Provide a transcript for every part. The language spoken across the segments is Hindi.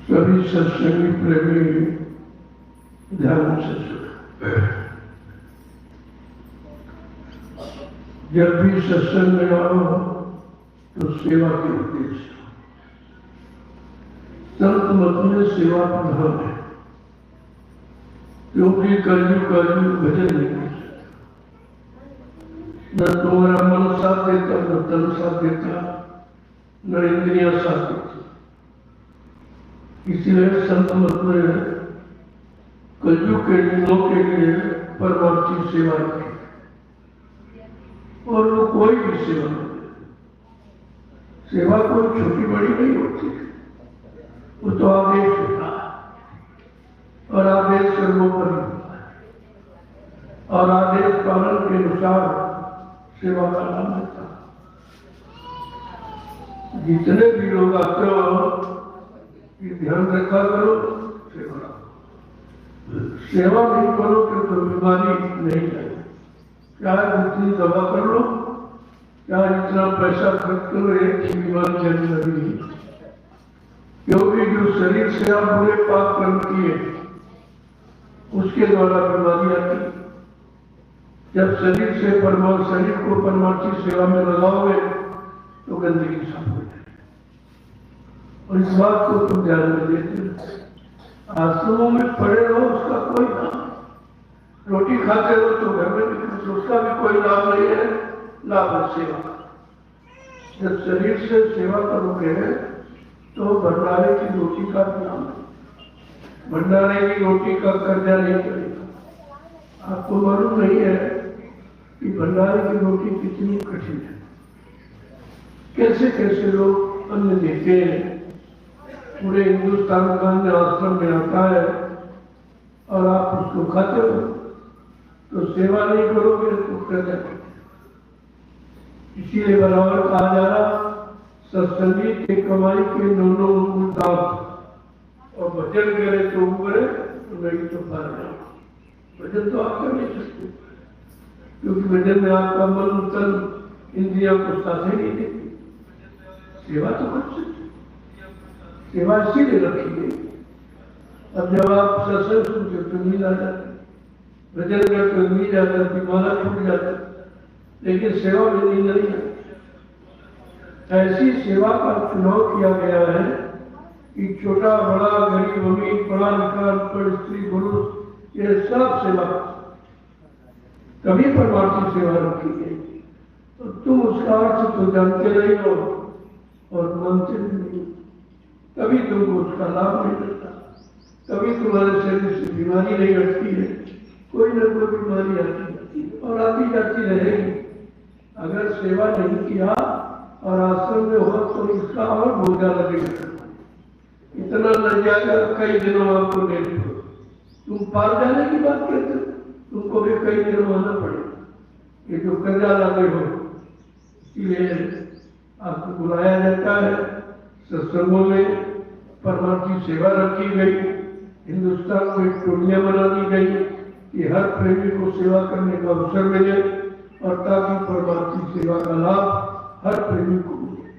सभी सत्संगी प्रेमी ध्यान से सुने। जब भी सत्संग में आओ तो सेवा के उद्देश्य संत मत में सेवा प्रधान है, क्योंकि कलयुग भजन नहीं कर सकता। न तुम्हारा मन साथ देता, न तन साथ देता, न इंद्रिया साथ देती। इसीलिए संत मत में कलयुग के दिनों के लिए परमार्थी सेवा की, और वो कोई भी सेवा नहीं। सेवा कोई छोटी बड़ी नहीं होती, वो तो आदेश होता है और आदेश सर्वोपरि होता है, और आदेश पालन के अनुसार सेवा का नाम होता है। जितने भी लोग आते हो ध्यान रखा करो, सेवा नहीं करोगे तो बीमारी नहीं जाएगी। चाहे जितनी दवा कर लो, चाहे जितना पैसा खर्च करो, एक ही बीमारी जाने लगी। क्योंकि जो शरीर से आप बुरे पाप कर्म किए उसके द्वारा बीमारी आती। जब शरीर से शरीर को परमार्थी सेवा में लगाओगे तो गंदगी साफ हो जाएगी। और इस बात को तुम ध्यान में देते हो। आश्रमों में पड़े रहो उसका कोई नाम, रोटी खाते रहो तो घर में भी कुछ, उसका भी कोई लाभ नहीं है। लाभ है सेवा। जब शरीर से सेवा करोगे तो भंडारे की रोटी का नाम है। भंडारे की रोटी का कर्जा नहीं करेगा। आपको मालूम नहीं है कि भंडारे की रोटी कितनी कठिन है। कैसे कैसे लोग अन्न देते हैं। पूरे हिंदुस्तान का अन्न आश्रम में आता है और आप उसको खाते हो, तो सेवा नहीं करोगे तो कर्जा। इसीलिए बराबर कहा जा रहा, सत्संगी के कमाई के दोनों अंगुल दाम, और भजन करे तो ऊपर तो नहीं तो पार। भजन तो आप कर नहीं सकते, क्योंकि भजन में आपका मन तन इंद्रियों को साथ ही नहीं देती। सेवा तो कर सकते, सेवा इसीलिए रखी गई। अब जब आप सत्संग सुनते तो नींद आ जाती, भजन करते तो नींद आ जाती, माला छूट जाती, लेकिन सेवा में नींद नहीं आती। ऐसी सेवा का चुनाव किया गया है कि छोटा बड़ा, गरीब अमीर, पढ़ा लिखा अनपढ़, स्त्री पुरुष, ये सब सेवा, तभी परमार्थी सेवा रखी गई। तो तुम उसका अर्थ तो जानते नहीं हो और मानते भी नहीं, तभी तुमको उसका लाभ नहीं मिलता, तभी तुम्हारे शरीर से बीमारी नहीं हटती है। कोई न कोई बीमारी आती जाती है और आती जाती रहेगी। अगर सेवा नहीं किया और आश्रम में हो तो इसका और बोझा लगेगा, इतना लग जाएगा कई दिनों आपको नहीं हो। तुम पार जाने की बात करते हो, तुमको भी कई दिनों आना पड़ेगा। ये जो कर्जा लागे हो, इसलिए आपको बुलाया जाता है। सत्संगों में परमार्थी सेवा रखी गई। हिंदुस्तान में टोलियां बना दी गई कि हर प्रेमी को सेवा करने का अवसर मिले और ताकि परमार्थी सेवा का लाभ हर प्रेमी को मिले।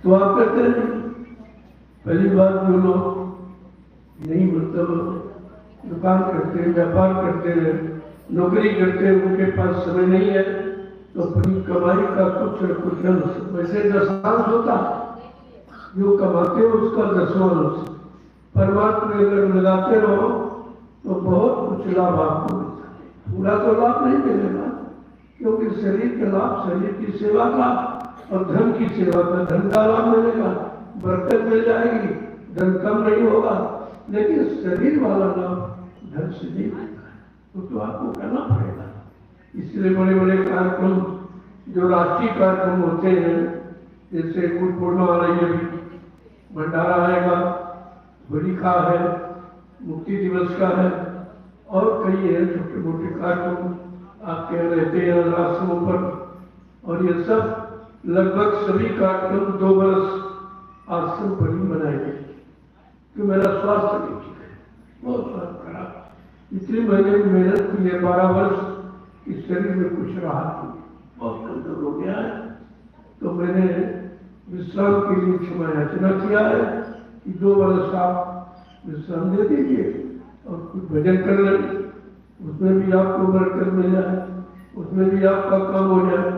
तो आप कहते हैं पहली बात, जो लोग नहीं मतलब दुकान करते हैं, व्यापार करते हैं, नौकरी करते हैं, उनके पास समय नहीं है तो अपनी कमाई का कुछ न कुछ अंश, वैसे दशांश होता है, जो कमाते हो उसका 10वां अंश परमात्मा में अगर लगाते रहो तो बहुत कुछ लाभ आपको मिलता है। पूरा तो लाभ नहीं मिलेगा, क्योंकि शरीर का लाभ शरीर की सेवा का और धन की सेवा का धन का लाभ मिलेगा, बरकत मिल जाएगी, धन कम नहीं होगा, लेकिन शरीर वाला लाभ धन से नहीं मिलेगा। तो आपको करना पड़ेगा। इसलिए बड़े बड़े कार्यक्रम जो राष्ट्रीय कार्यक्रम होते हैं, जैसे गुरु पूर्णिमा आ रही है, भंडारा आएगा, होली का है, मुक्ति दिवस का है और कई है छोटे मोटे कार्यक्रम आपके यहाँ रहते हैं आश्रमों पर। और ये सब लगभग सभी कार्यक्रम 2 वर्ष आश्रम पर ही मनाए गए, क्योंकि मेरा स्वास्थ्य नहीं ठीक है, बहुत स्वास्थ्य खराब। इसलिए मैंने मेहनत की है 12 वर्ष, इस शरीर में कुछ राहत हुई, बहुत कमजोर हो गया है। तो मैंने विश्राम के लिए क्षमा याचना किया है कि 2 वर्ष आप विश्राम दे दीजिए और कुछ भजन कर लें, उसमें भी आपको बरकत मिल जाए, उसमें भी आपका काम हो जाए।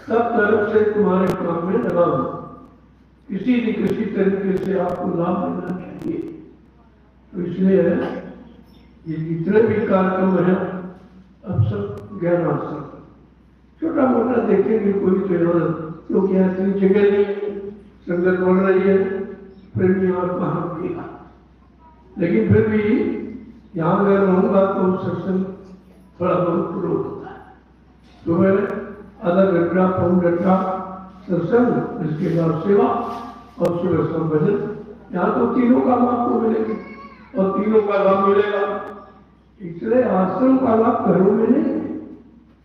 सब तरफ से तुम्हारे काम में लगा हो, किसी न किसी तरीके से आपको लाभ मिलना चाहिए। तो इसलिए ये जितने भी कार्यक्रम है अब सब ज्ञान आश्रम, छोटा मोटा देखेंगे कोई तो यहाँ, क्योंकि यहाँ इतनी जगह नहीं, संगत बढ़ रही है, प्रेमी और कहाँ किया, लेकिन फिर भी यहाँ अगर रहूँगा तो सत्संग थोड़ा बहुत पूरा होता है। सुबह आधा घंटा पौन घंटा सत्संग, इसके बाद सेवा और सुबह शाम भजन। यहाँ तो तीनों का लाभ आपको मिलेगा और तीनों का लाभ मिलेगा। इसलिए आश्रम का लाभ घरों में नहीं है।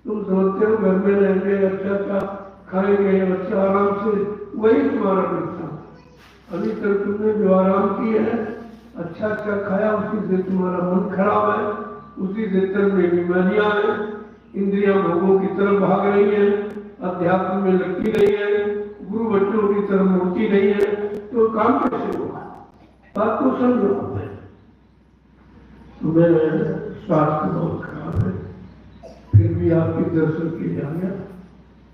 तुम समझते हो घर में रहेंगे, अच्छा खाएंगे, अच्छा आराम से, वही तुम्हारा नुकसान। अभी तक तुमने जो आराम किया है, अच्छा खाया, उसी से तुम्हारा मन खराब है, उसी से तरफ में बीमारियां हैं, इंद्रियां भोगों की तरफ भाग रही है, अध्यात्म में लगती नहीं है, गुरु बच्चों की तरफ मुड़ती नहीं है, तो काम कैसे होगा? बात को समझो। तुम्हें स्वास्थ्य बहुत खराब है, फिर भी आपके दर्शन किए जाएंगे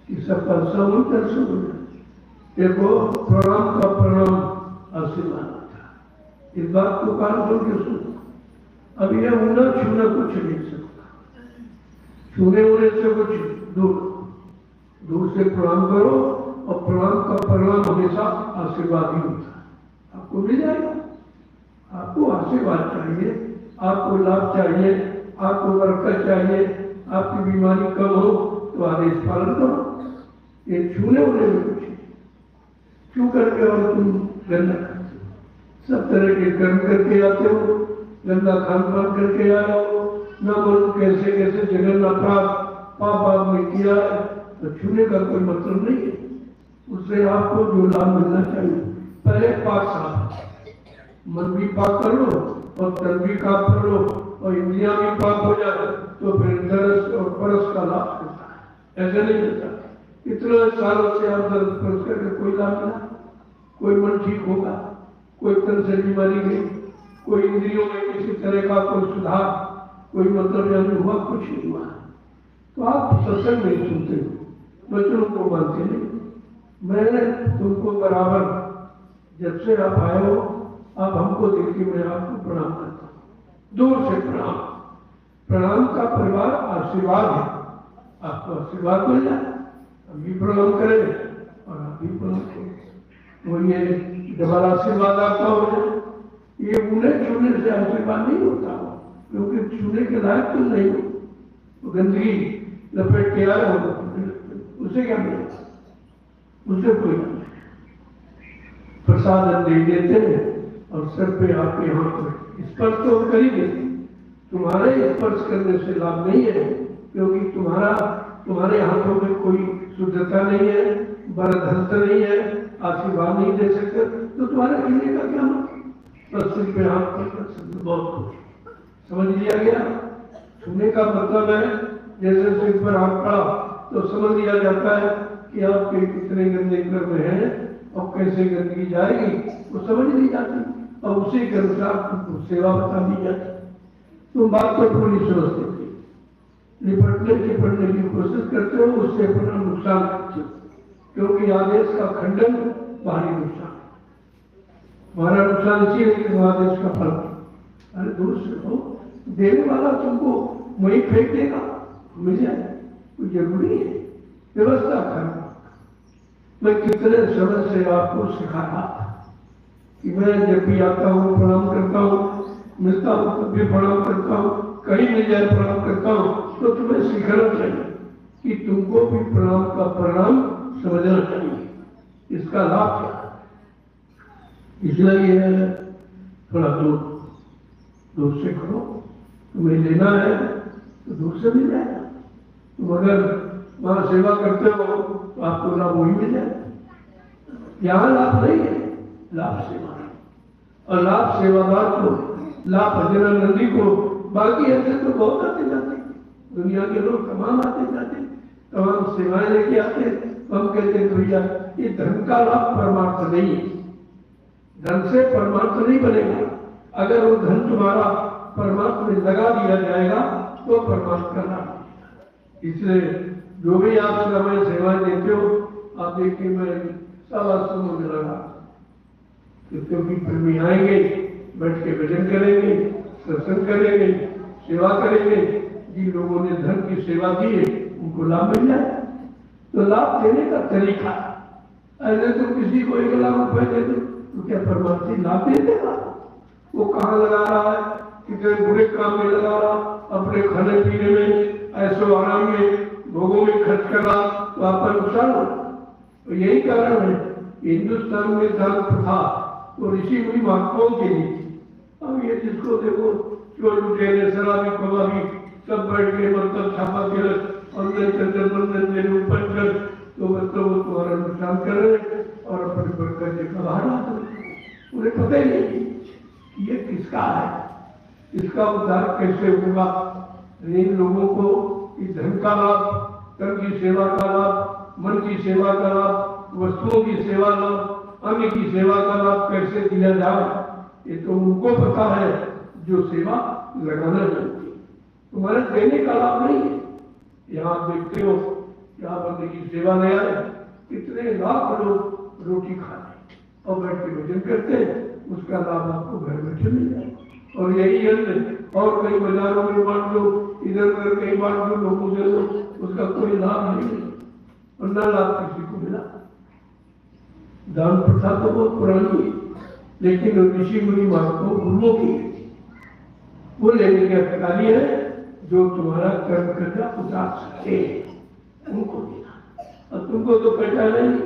कि सबका सब दर्शन हो जाए। देखो, प्रणाम का प्रणाम आशीर्वाद था, इस बात को कान खोल के सुनो। अब यह ऊना छूना कुछ नहीं सकता, छूने ऊने से कुछ दूर से प्रणाम करो, और प्रणाम का प्रणाम हमेशा आशीर्वाद ही होता है। आपको मिल जाएगा। आपको आशीर्वाद चाहिए, आपको लाभ चाहिए, आपको बरकत चाहिए, आपकी बीमारी कम हो तो आदेश पालन करो। ये छूने ऊने में कुछ छू करके और तुम गंदा करते हो, सब तरह के कर्म करके आते हो, गंदा खान पान करके आ रहे हो, न बोलो कैसे कैसे जगह अपराध पाप आपने किया है, तो छूने का कोई मतलब नहीं है। उससे आपको जो लाभ मिलना चाहिए, पहले पाक साफ, मन भी पाक कर लो और तन भी पाक कर लो और इंद्रियां भी पाक हो जाए, तो फिर दर्श और परस का लाभ मिलता है, ऐसा नहीं मिलता। इतने सालों से आप दर्द परस करके कोई लाभ मिला, कोई मन ठीक होगा, कोई तन से बीमारी गई, कोई इंद्रियों में किसी तरह का कोई सुधार, कोई मतलब यानी हुआ, कुछ नहीं हुआ। तो आप सत्संग नहीं सुनते हो, वचनों को मानते नहीं। मैंने तुमको बराबर जब से आप आए हो, आप हमको देख के मैं आपको प्रणाम करता हूँ, दूर से प्रणाम। प्रणाम का परिवार आशीर्वाद है, आपको आशीर्वाद मिल जाए, हम भी प्रणाम करें और आप भी प्रणाम करें। वो ये डबल आशीर्वाद आपका हो जाए। ये उन्हें छूने से आशीर्वाद नहीं होता, क्योंकि छूने के लायक तो नहीं हो, तो गंदगी लपेट के आए हो, उसे क्या मिलेगा? उसे कोई नहीं। प्रसाद दे देते हैं और सर पे आपके यहाँ पर स्पर्श तो कर ही देते। तुम्हारे स्पर्श करने से लाभ नहीं है, क्योंकि तुम्हारे हाथों में कोई शुद्धता नहीं है, बरधस्त नहीं है, आशीर्वाद नहीं दे सकते, तो तुम्हारे जीने का क्या मतलब? बस सिर पे हाथ पर बहुत कुछ समझ लिया गया। छूने का मतलब है जैसे सिर पर हाथ पड़ा तो समझ लिया जाता है कि आपके कितने गंदे कर्म हैं और कैसे गंदगी जाएगी, वो समझ ली जाती और उसी के अनुसार तुमको सेवा बता दी जाती। तुम बात को पूरी समझते थे, निपटने की पढ़ने की कोशिश करते हो, उससे अपना नुकसान करते हो, क्योंकि आदेश का खंडन भारी नुकसान। हमारा नुकसान इसीलिए कि आदेश का फल। अरे दूर से हो, देने वाला तुमको वही फेंक देगा, मिल जाए, कोई जरूरी है व्यवस्था करना। मैं कितने समय से आपको सिखा रहा था कि मैं जब भी आता हूँ प्रणाम करता हूँ, मिलता हूँ तब भी प्रणाम करता हूँ, कहीं मिल जाए प्रणाम करता हूँ, तो तुम्हें सीखना चाहिए कि तुमको भी प्रणाम का परिणाम समझना चाहिए, इसका लाभ क्या है। इसलिए ये थोड़ा दूर से करो, तुम्हें लेना है तो दूर से मिल जाएगा। तुम अगर वहां सेवा करते हो तो आपको लाभ वही मिल जाएगा। यहाँ लाभ नहीं है, लाभ सेवा है, और लाभ सेवादार को, लाभ भजनानंदी को। बाकी ऐसे तो बहुत आते जाते, दुनिया के लोग तमाम आते जाते, तमाम सेवाएं लेके आते। हम कहते भैया ये धर्म का लाभ परमार्थ नहीं है, धन से परमार्थ नहीं बनेगा। अगर वो धन तुम्हारा परमार्थ में लगा दिया जाएगा तो परमार्थ का लाभ। इसलिए जो भी आप समय सेवाएं देते हो, आप देखिए मैं सवासों में लगा, क्योंकि प्रेमी आएंगे, बैठ के भजन करेंगे, सत्संग करेंगे, सेवा करेंगे। जिन लोगों ने धन की सेवा की है उनको लाभ मिल जाए। तो लाभ देने का तरीका, ऐसे तो किसी को 1 लाख रुपए दे दो तो क्या परमार्थी लाभ दे देगा? वो कहाँ लगा रहा है, कितने बुरे काम में लगा रहा, अपने खाने पीने में, ऐसो आराम में, भोगों में खर्च कर रहा, तो आपका नुकसान हो। तो यही कारण है हिंदुस्तान में दान प्रथा तो ऋषि मुनि महात्माओं के लिए। अब ये जिसको देखो चोर लुटेरे शराबी कबाबी सब बैठ के मतलब छापा के अंदर चंद्र बंधन मेरे ऊपर कर, तो मतलब वो तुम्हारा नुकसान कर रहे और अपने बरकत से बाहर आते। उन्हें पता ही नहीं ये किसका है, इसका उद्धार कैसे होगा। इन लोगों को इस धन का लाभ, तन की सेवा का लाभ, मन की सेवा का लाभ, वस्तुओं की सेवा लाभ, अन्य की सेवा का लाभ कैसे दिया जाए, ये तो उनको पता है जो सेवा लगाना चाहती है। तुम्हारे देने का लाभ नहीं है। यहाँ देखते हो यहाँ बंदे की सेवा नहीं आए, कितने लाख लोग रोटी खाते और बैठ के भोजन करते, उसका लाभ आपको घर बैठे मिल जाए। और यही अन्न और कई बाजारों में बांट लो, इधर उधर कहीं बांट लो, लोगों दे दो, उसका कोई लाभ नहीं मिला और न लाभ किसी को मिला। दान प्रथा तो बहुत पुरानी है, लेकिन ऋषि मुनि महात्माओं गुरुओं की वो लेने के अधिकारी है जो तुम्हारा कर्म कर्जा उतार सके, उनको देना। और तुमको तो पता नहीं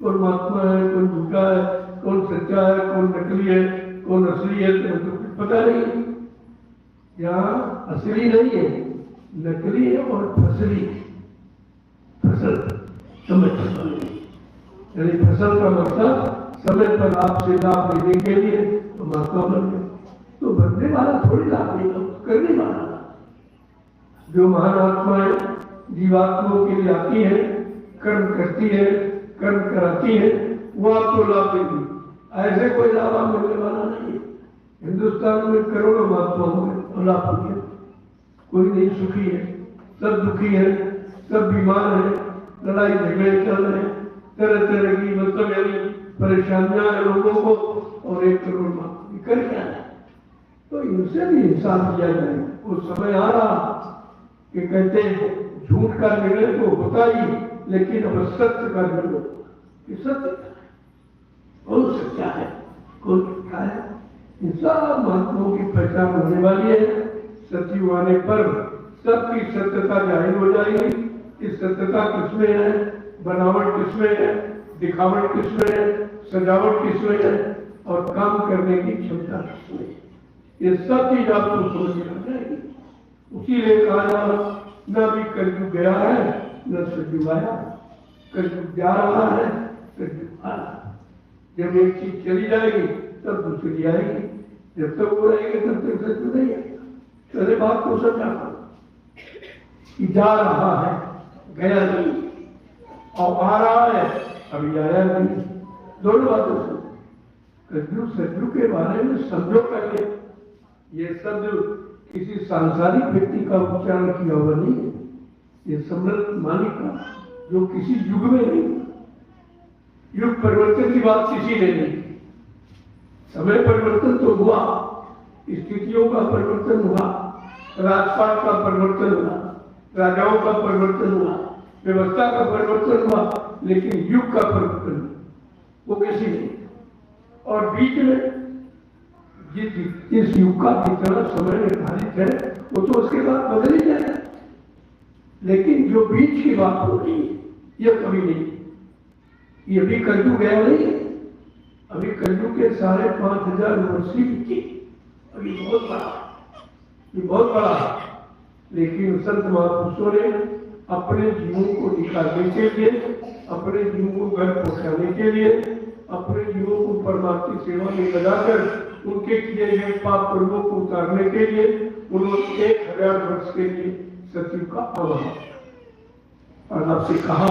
कौन महात्मा है, कौन झूठा है, कौन सच्चा है, कौन नकली है, कौन असली है, तो कुछ पता नहीं। यहाँ असली नहीं है, नकली है और फसली। फसल समझ, यानी फसल का मतलब समय पर आपसे लाभ लेने के लिए तो महात्मा बन गए। तो बनने वाला थोड़ी लाभ लेगा, करने वाला। जो महान आत्माएं जीवात्माओं के लिए आती है, कर्म करती है, कर्म कराती है, वो आपको लाभ देगी। ऐसे कोई लाभ आप मिलने वाला नहीं है। हिंदुस्तान में करोड़ों महात्माओं में लाभ है, कोई नहीं सुखी है, सब दुखी है, सब बीमार है, लड़ाई झगड़े चल रहे हैं, तरह तरह की मतलब परेशानियां हैं लोगों को, और 1 करोड़ महात्मा कर क्या है। तो इनसे भी हिसाब लिया जाए। वो समय आ रहा कि कहते हैं झूठ का निर्णय तो होता ही, लेकिन अब सत्य का निर्णय, कि सत्य कौन सच्चा है, कौन झूठा है, इन सब महात्माओं की पहचान होने वाली है। सत्य आने पर सबकी सत्यता जाहिर हो जाएगी। इस सत्यता किसमें है, बनावट किसमें है, दिखावट किसमें है, सजावट किसमें है, और काम करने की क्षमता किसमें है, ये सब चीज आपको समझ में आ जाएगी। उसीलिए कहा न भी कलयुग गया है, न सतयुग आया। कलयुग जा रहा है, सतयुग आ रहा है। जब एक चीज चली जाएगी तब दूसरी आएगी, जब तक वो रहेगी तब तक सतयुग नहीं आएगा। चले बात को समझा कि जा रहा है, गया नहीं, और आ रहा है, अभी आया नहीं। दोनों बातों से कलयुग सतयुग के बारे में समझो पहले। ये शब्द किसी सांसारिक व्यक्ति का उच्चारण किया हुआ नहीं है, ये सम्राट मालिक का, जो किसी युग में नहीं। युग परिवर्तन की बात किसी ने नहीं। समय परिवर्तन तो हुआ, स्थितियों का परिवर्तन हुआ, राजपाट का परिवर्तन हुआ, राजाओं का परिवर्तन हुआ, व्यवस्था का परिवर्तन हुआ, लेकिन युग का परिवर्तन वो किसी ने। और बीच में इस युग का जितना समय निर्धारित है वो तो उसके बाद बदल ही जाएगा, लेकिन जो बीच की बात हो रही है ये कभी नहीं। ये भी कलयुग गया नहीं, अभी कलयुग के 5,500 वर्ष ही बीते, अभी बहुत बड़ा, ये बहुत बड़ा है। लेकिन संत महापुरुषों ने अपने जीवों को निकालने के लिए, अपने जीवों को घर पहुंचाने के लिए, अपने जीवों को परमात्मा की सेवा में लगाकर उनके किए गए पाप कर्मों को उतारने के लिए उन्होंने 1000 वर्ष के लिए सतयुग का आह्वान किया और आपसे कहा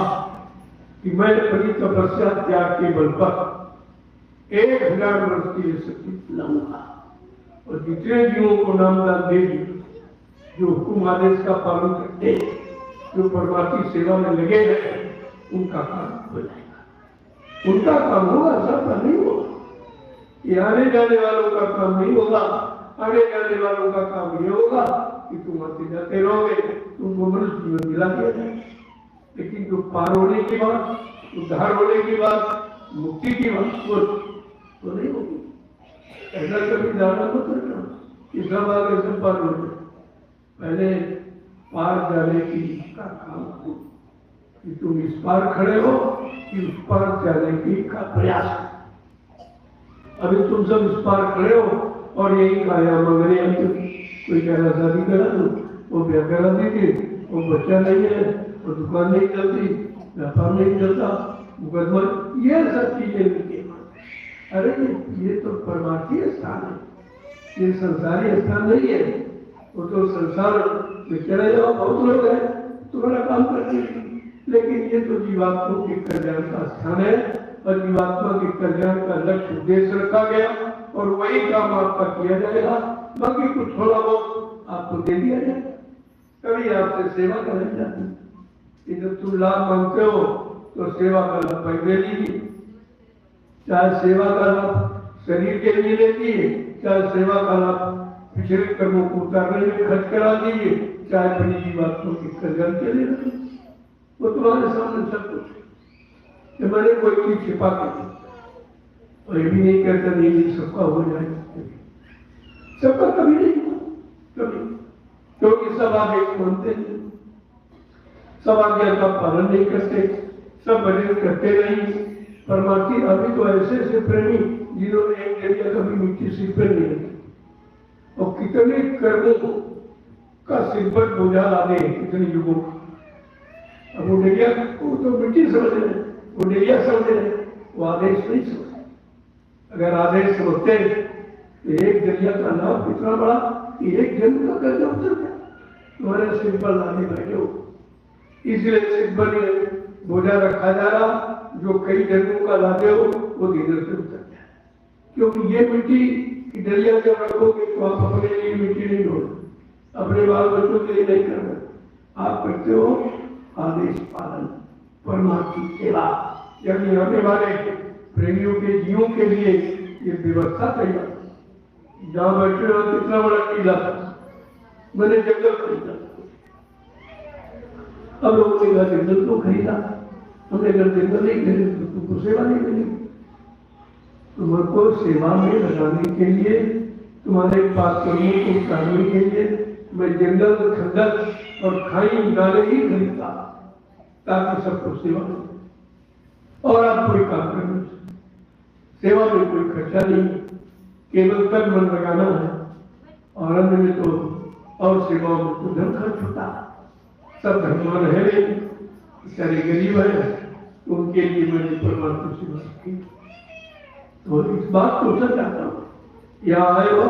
कि मैं अपनी तपस्या त्याग के बल पर 1000 वर्ष के लिए सतयुग लाऊंगा, और जितने जीवों को नामदान देगी, जो हुक्म आदेश का पालन करते, जो परमात्मा की सेवा में लगे हैं, उनका काम हो जाएगा। उनका काम होगा, सबका नहीं होगा। ये आने जाने वालों का काम नहीं होगा। आने जाने वालों का काम ये होगा कि तुम आते जाते रहोगे, तुमको मनुष्य जीवन मिला दिया जाए। लेकिन जो पार होने के बाद, उद्धार होने के बाद, मुक्ति की बात तो नहीं होगी। ऐसा कभी जाना मत करना कि सब आगे सब पार हो जाए। पहले पार जाने की का काम हो कि तुम इस पार खड़े हो कि उस पार जाने की का प्रयास। अभी तुम सब इस पार खड़े हो और यही खाया मंगने आते, कोई कह रहा शादी करा दो, वो ब्याह करा दीजिए, वो बच्चा नहीं है, वो दुकान नहीं चलती, व्यापार नहीं चलता, मुकदमा, ये सब चीजें मिलती। अरे ये तो परमार्थी स्थान है, ये संसारी स्थान नहीं है। वो तो संसार में चले जाओ, बहुत लोग हैं तुम्हारा काम करते हैं, लेकिन ये तो जीवात्मा के कल्याण का स्थान है, और जीवात्मा के कल्याण का लक्ष्य उद्देश्य रखा गया, और वही काम आपका किया जाएगा। बाकी कुछ थोड़ा बहुत आपको दे दिया जाए, कभी आपसे सेवा कराई जाती है। जब तुम लाभ मांगते हो तो सेवा का लाभ भाई दे लीजिए, चाहे सेवा का लाभ शरीर के लिए लेती है, चाहे सेवा का लाभ पिछले कर्मों को उतारने में खर्च करा दीजिए, चाहे बड़ी जीवात्मा के कल्याण के लिए, वो तुम्हारे सामने सब कुछ। मैंने कोई चीज छिपा कर, और ये भी नहीं कहता नहीं सबका हो जाएगा, सबका कभी नहीं हुआ, कभी, क्योंकि सब आदेश मानते हैं, सब आज्ञा का पालन नहीं करते, सब भजन करते नहीं। परमात्मा अभी तो ऐसे ऐसे प्रेमी जिन्होंने एक जगह कभी मिट्टी सिर पर नहीं रखी, और कितने कर्मों का सिर पर बोझा ला दे, कितने युगों का। अब वो डेरिया को तो मिट्टी समझ रहे, वो डेरिया समझ रहे, वो आदेश नहीं समझते। अगर आदेश समझते तो एक दरिया का नाम इतना बड़ा कि एक जन्म का कर्जा उतर गया। तुम्हारे सिंपल लाने बैठे हो, इसलिए सिंपल बोझा रखा जा रहा, जो कई जन्मों का लाते हो वो धीरे से उतर जाए। क्योंकि ये मिट्टी की डलिया जब रखोगे तो आप अपने लिए मिट्टी नहीं ढोगे, अपने बाल बच्चों के लिए नहीं करना, आप करते हो आदेश पालन, परमात्मा की सेवा। यानी आने वाले प्रेमियों के जीवों के लिए ये व्यवस्था तैयार। जहाँ बैठे हो कितना बड़ा किला, मैंने जंगल खरीदा, अब लोगों ने कहा जंगल तो खरीदा, हमने अगर जंगल नहीं खरीदे तो तुमको सेवा नहीं मिलेगी। तुमको सेवा में लगाने के लिए, तुम्हारे पास कर्मों को उतारने के लिए मैं जंगल, खंडक और खाई नाले ही खरीदता, ताकि सबको सेवा मिले और आप कोई काम करना। सेवा में कोई खर्चा नहीं, केवल तन मन लगाना है, और अंत में तो और सेवाओं में तो धन खर्च होता। सब धनवान है नहीं, सारे गरीब है, तो उनके लिए मैंने परमात्मा सेवा की। तो इस बात को सोचना चाहता हूँ, यहाँ आए हो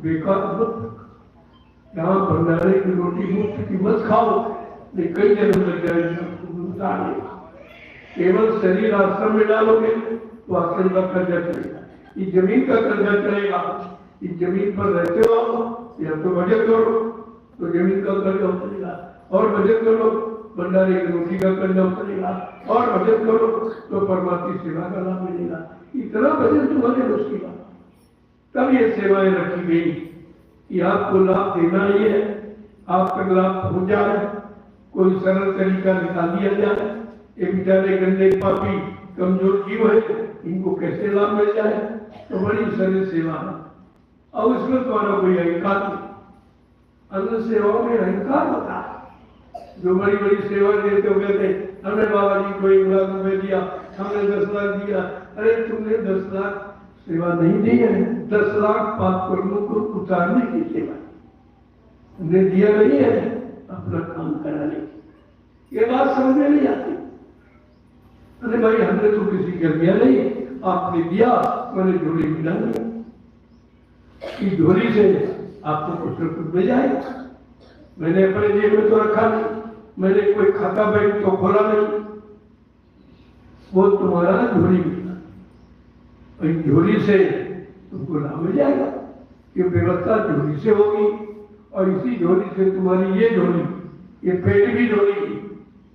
बेकार मत, यहाँ भंडारे की रोटी मुफ्त की मत खाओ, नहीं कई जन्म लग जाएगा। केवल शरीर आश्रम में डालोगे तो आश्रम का कर्जा चलेगा, इस जमीन का कर्जा चलेगा। इस जमीन पर रहते हो या तो भजन करो तो जमीन का कर्जा उतरेगा, और भजन करो भंडारे की रोटी का कर्जा उतरेगा, और भजन करो तो परमात्मा सेवा का लाभ मिलेगा। इतना भजन तुम्हारे मुश्किल, तब ये सेवाएं रखी गई कि आपको लाभ देना ही है, आप तक लाभ हो जाए, कोई सरल तरीका निकाल दिया जाए। ये बेचारे गंदे पापी कमजोर जीव है, इनको कैसे लाभ मिल जाए, तो बड़ी सरल सेवा है। और उसमें तुम्हारा कोई अहंकार नहीं, अन्य सेवाओं में अहंकार होता है। जो बड़ी बड़ी सेवा देते हो कहते हमने बाबा जी को 1 लाख रुपए दिया, हमने 10 लाख दिया। अरे तुमने 10 लाख सेवा नहीं दी है, 10 लाख पाप कर्मों को उतारने की सेवा तुमने दिया नहीं है, अपना काम कराने की। ये बात समझ में नहीं आती। अरे भाई हमने तो किसी का दिया नहीं, आपने दिया, मैंने झोली मिला दिया, इस झोली से आपको कुछ न कुछ मिल जाएगा। मैंने अपने जेब में तो रखा नहीं, मैंने कोई खाता बैंक तो खोला नहीं, वो तुम्हारा झोली मिला, इस झोली से तुमको लाभ मिल जाएगा। ये व्यवस्था झोली से होगी, और इसी झोली से तुम्हारी ये झोली, ये पेट की झोली,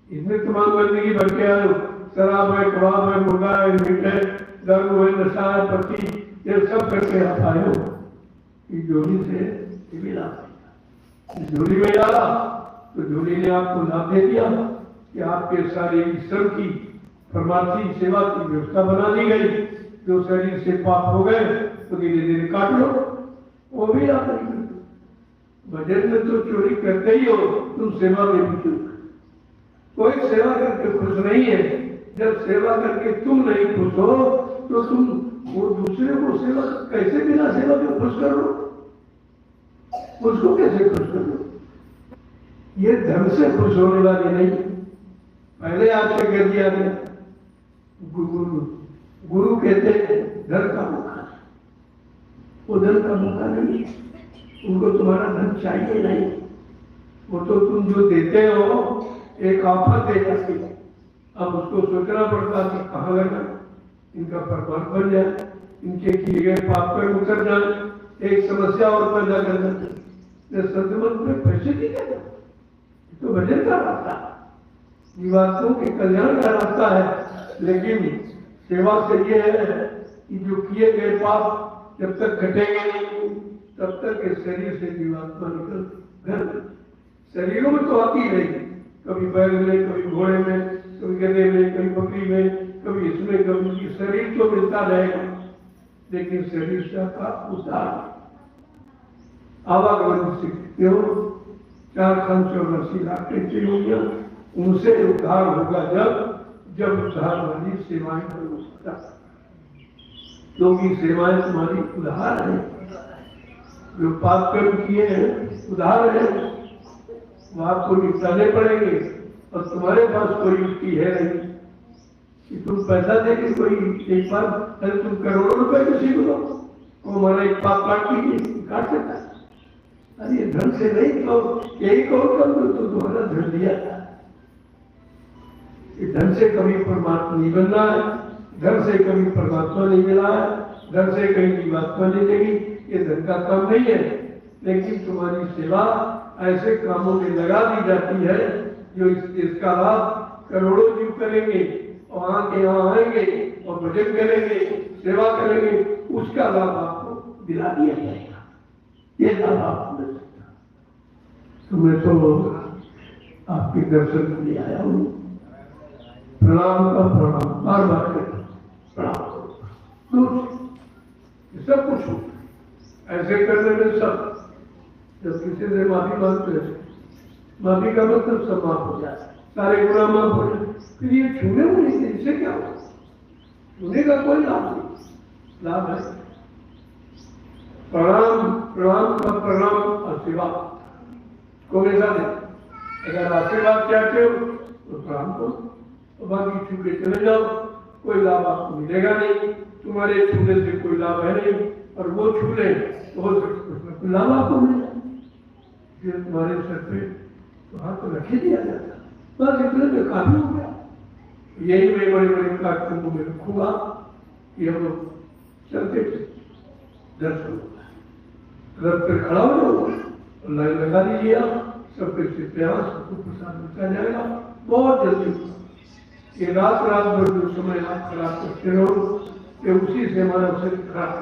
इसमें तमाम गंदगी भर के आए हो, शराब है, कबाब है, मुर्गा है, मीट है, दारू है, नशा है, पत्ती, ये सब करके आप आए हो। इस झोली से मिला, इस झोली में डाला तो झोली ने आपको लाभ दे दिया कि आपके सारे ईश्वर की परमात्मा सेवा की व्यवस्था बना दी गई। जो शरीर से पाप हो गए तो धीरे धीरे काट लो, वो भी आप नहीं करते। भजन में तो चोरी करते ही हो, तुम सेवा में भी चोरी। कोई सेवा करके खुश नहीं है। जब सेवा करके तुम नहीं खुश हो तो तुम वो दूसरे को सेवा कैसे बिना सेवा के खुश कर लो, उसको कैसे खुश कर लो? ये धन से खुश होने वाली नहीं। पहले आपसे कह दिया गया, गुरु कहते हैं धन का मौका, वो धन का मौका नहीं, उनको तुम्हारा धन चाहिए नहीं। वो तो तुम जो देते हो एक आफत दे जाती है, अब उसको सोचना पड़ता कि कहाँ लगा, इनका प्रभाव बन जाए, इनके किए गए पाप पर उतर जाए, एक समस्या और पैदा कर देते। संतमत में पैसे नहीं देते, तो भजन का रास्ता, जीवात्माओं के कल्याण का रास्ता है। लेकिन सेवा से ये है कि जो किए गए पाप जब तक घटेंगे नहीं, तब तक इस शरीर से जीवात्मा निकल घर शरीरों में तो आती रहेगी, कभी बैल में, कभी घोड़े में, कभी गधे में, कभी बकरी में, कभी इसमें, कभी शरीर तो मिलता रहेगा, लेकिन शरीर से का उद्धार आवागमन सीखते हो। 484 लाख होंगे, उनसे उद्धार होगा जब उद्धार वाली सेवाएं करो सकता, क्योंकि सेवाएं तुम्हारी उद्धार है। जो पाप कर्म किए हैं उद्धार है, वो आपको निपटाने पड़ेंगे, और तुम्हारे पास कोई युक्ति है नहीं कि तुम पैसा देके कोई एक बार, तुम करोड़ों रुपए किसी को दो, वो हमारा एक पाप काट लीजिए, काट सकता है। अरे धन से नहीं तो यही कहो कम तो तुम्हारा धन लिया था। धन से कभी परमात्मा नहीं बनना है, धन से कभी परमात्मा नहीं मिला है, धन से कहीं जीवात्मा नहीं देगी, ये धन का काम नहीं है। लेकिन तुम्हारी सेवा ऐसे कामों में लगा दी जाती है जो इसका लाभ करोड़ों जीव करेंगे और वहां के यहाँ आएंगे और भजन करेंगे, सेवा करेंगे, उसका लाभ आपको दिला दिया जाएगा। ये लाभ आपको मिल सकता। तो मैं तो आपके दर्शन के लिए आया हूँ। प्रणाम का प्रणाम बार बार प्रणाम सब कुछ हो ऐसे करने में सब। जब किसी से माफी मांगते हैं, माफी का मतलब सब माफ हो जाए, सारे गुनाह माफ हो जाए। फिर ये छूने को नहीं, इससे क्या हो? छूने का कोई लाभ नहीं, लाभ है प्रणाम। प्रणाम का प्रणाम आशीर्वाद को वैसा नहीं। अगर आशीर्वाद चाहते हो तो प्रणाम करो, बाकी छू के चले जाओ, कोई लाभ आपको मिलेगा नहीं। तुम्हारे छूने से कोई लाभ है नहीं, और वो छू ले तो हो सकता उसमें कोई लाभ आपको मिल जाए। फिर तुम्हारे सर पे तो हाथ तो रखे दिया जाता, बस इतने में काफी हो गया। यही मैं बड़े बड़े कार्यक्रमों में रखूंगा कि हम लोग चलते थे दर्शन रथ पे खड़ा हो जाऊंगा, लाइन लगा दीजिए आप, सबके से प्यार सबको प्रसाद मिलता जाएगा बहुत जल्दी। ये रात भर जो समय आप खराब करते रहो, ये उसी से हमारा शरीर खराब।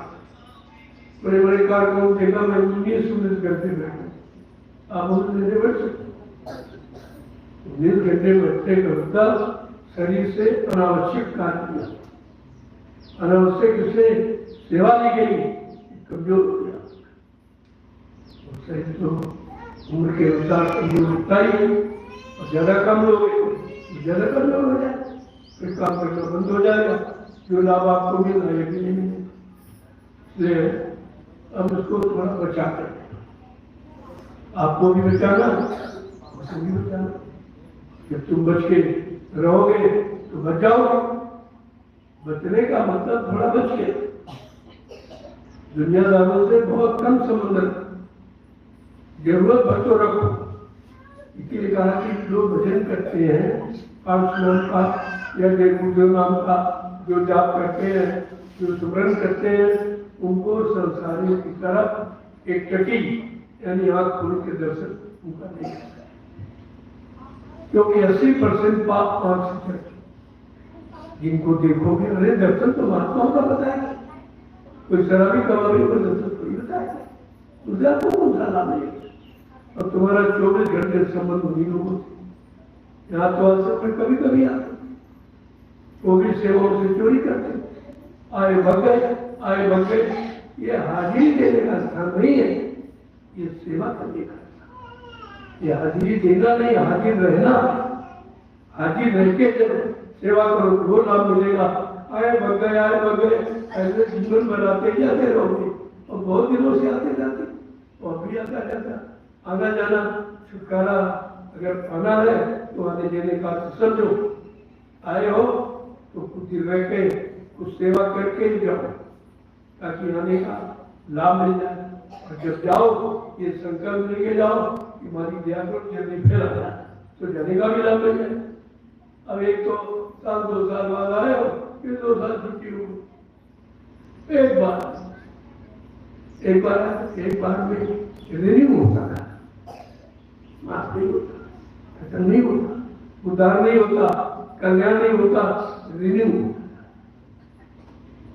बड़े बड़े कार्यक्रम देखा मैं 19 घंटे बैठा, आप उनसे बैठ सकते 19 घंटे बैठने का मतलब शरीर से अनावश्यक कार्य किया, अनावश्यक से सेवा ली गई, कमजोर हो गया। शरीर तो उम्र के अनुसार कमजोर होता ही है, और ज्यादा कम लोग ज्यादा कमजोर हो जाए, फिर काम करना बंद हो जाएगा, जो लाभ आपको मिल रहा है भी नहीं मिलेगा। इसलिए अब उसको थोड़ा बचा कर, आपको भी बचाना, उसको भी बचाना। जब तुम बच के रहोगे तो बच जाओगे। बचने का मतलब थोड़ा बच के, दुनियादारों से बहुत कम संबंध, जरूरत भर तो रखो। इसलिए कहा कि लोग भजन करते हैं पांच नाम का या गुरुदेव नाम का, जो जाप करते हैं, जो सुमरन करते हैं, उनको संसारियों की तरफ एक टटी यानी आंख खोल के दर्शन उनका नहीं करता, क्योंकि 80% पाप आंख से चलते। जिनको देखोगे, अरे दर्शन तो महात्माओं का बताएगा, कोई शराबी कबाबी को दर्शन थोड़ी बताएगा, उससे आपको कौन सा लाभ मिलेगा? और तुम्हारा 24 घंटे संबंध उन्हीं लोगों से। यहाँ तो अवसर में कभी कभी आते, वो भी सेवाओं से चोरी करते, आए भग गए। ये हाजिरी देने का स्थान नहीं है, ये सेवा करने का स्थान। ये हाजिरी देना नहीं, हाजिर रहना। हाजिर रह के जब सेवा करो वो लाभ मिलेगा। आए भग गए ऐसे जीवन बनाते जाते रहोगे, और बहुत दिनों से आते जाते, और भी आता जाता, आना जाना छुटकारा अगर पाना है तो आने देने का समझो। आए हो तो कुछ दिन रह के कुछ सेवा करके ही जाओ, ताकि आने का लाभ मिल जाए। और जब जाओ ये संकल्प लेके जाओ कि हमारी दया को जल्दी फैला जाए, तो जाने का भी लाभ मिल जाए। अब एक तो साल 2 साल बाद आए हो, फिर 2 साल छुट्टी हो, एक बार में रिन्यू होता है, माफ नहीं होता, खत्म नहीं होता, उद्धार नहीं होता, कल्याण नहीं होता, रिन्यू होता।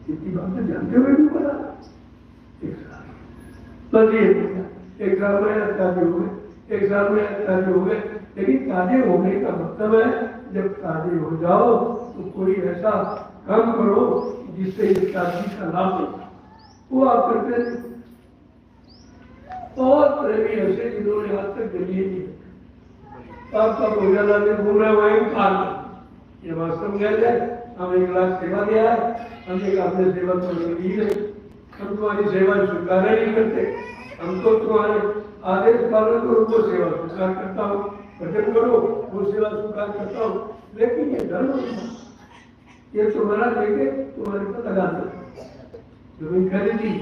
इतनी बातें जानते हुए भी पड़ा एक साल, बस ये एक साल में ताजे हो गए, एक साल में ताजे हो गए। लेकिन ताजे होने का मतलब है जब ताजे हो जाओ तो कोई ऐसा काम करो जिससे इस ताजगी का लाभ मिले, वो आप करते हैं। बहुत प्रेमी ऐसे जिन्होंने आज तक जलिए नहीं, आपका भोजन में घूम रहे हुए ये वास्तव में गए, हम 1 लाख सेवा दिया है, हमने आपने सेवा तो दी नहीं, हम तुम्हारी सेवा स्वीकार नहीं करते, हम तो तुम्हारे आदेश पालन करो वो सेवा स्वीकार करता हूँ, भजन करो वो सेवा स्वीकार करता हूँ। लेकिन ये धर्म ये तुम्हारा लेके तुम्हारे पर लगा दो, जमीन खरीदी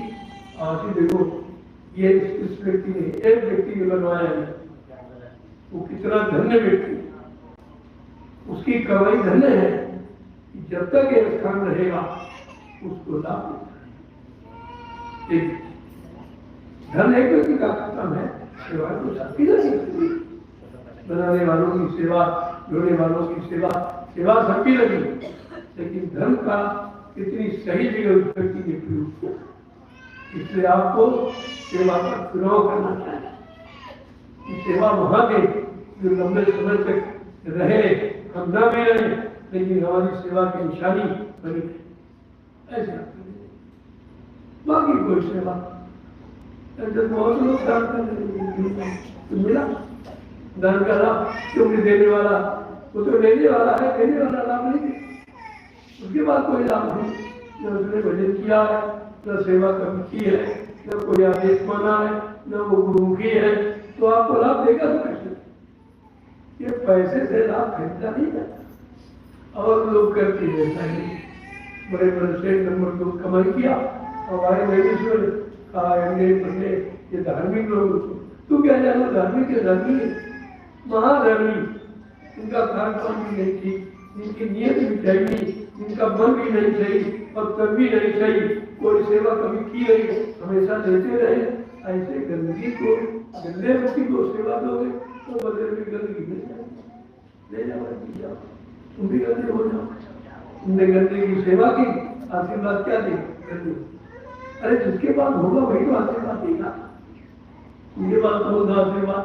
आज ही देखो ये इस व्यक्ति ने, एक व्यक्ति ने बनवाया है, वो कितना धन्य व्यक्ति, उसकी कमाई धन्य है कि जब तक ये स्थान रहेगा उसको लाभ मिलता है। एक धन एक व्यक्ति का खत्म है, सेवा तो सबकी लगी, बनाने वालों की सेवा, जोड़ने वालों की सेवा, सेवा सबकी लगी, लेकिन धन का कितनी सही जगह उस व्यक्ति ने प्रयोग किया। इसलिए आपको सेवा का चुनाव करना चाहिए। सेवा वहां दे जो लंबे समय तक रहे, हम न भी रहे लेकिन हमारी सेवा की निशानी बनी है, ऐसा बाकी कोई सेवा जब बहुत लोग दान करने तो मिला दान का लाभ, क्योंकि देने वाला वो तो लेने वाला है, देने वाला लाभ नहीं दे, उसके बाद कोई लाभ नहीं, न उसने भजन किया है, न सेवा कभी की है, न कोई आदेश माना है, न वो गुरुमुखी है, तो आपको लाभ देगा तो कैसे? ये पैसे से लाभ खरीदा नहीं जाता। और लोग करते हैं ऐसा ही, बड़े बड़े सेठ नंबर को कमाई किया, हमारे नैनेश्वर बंदे ये धार्मिक लोग, तू क्या जानो धार्मिक है, धार्मिक महाधर्मी, उनका खान पान भी नहीं थी, इनकी नीयत भी चाहिए, इनका मन भी नहीं सही और तब भी नहीं सही, कोई सेवा कभी की नहीं, हमेशा देते रहे। ऐसे गंदगी को, गंदे व्यक्ति को सेवा दोगे तो बदले में गंदगी मिल जाएगी, ले जाओ, तुम भी गंदे हो जाओ। तुमने गंदे की सेवा की, आशीर्वाद क्या देगा? गंदे। अरे जिसके पास होगा वही तो आशीर्वाद देगा, उनके पास होगा आशीर्वाद।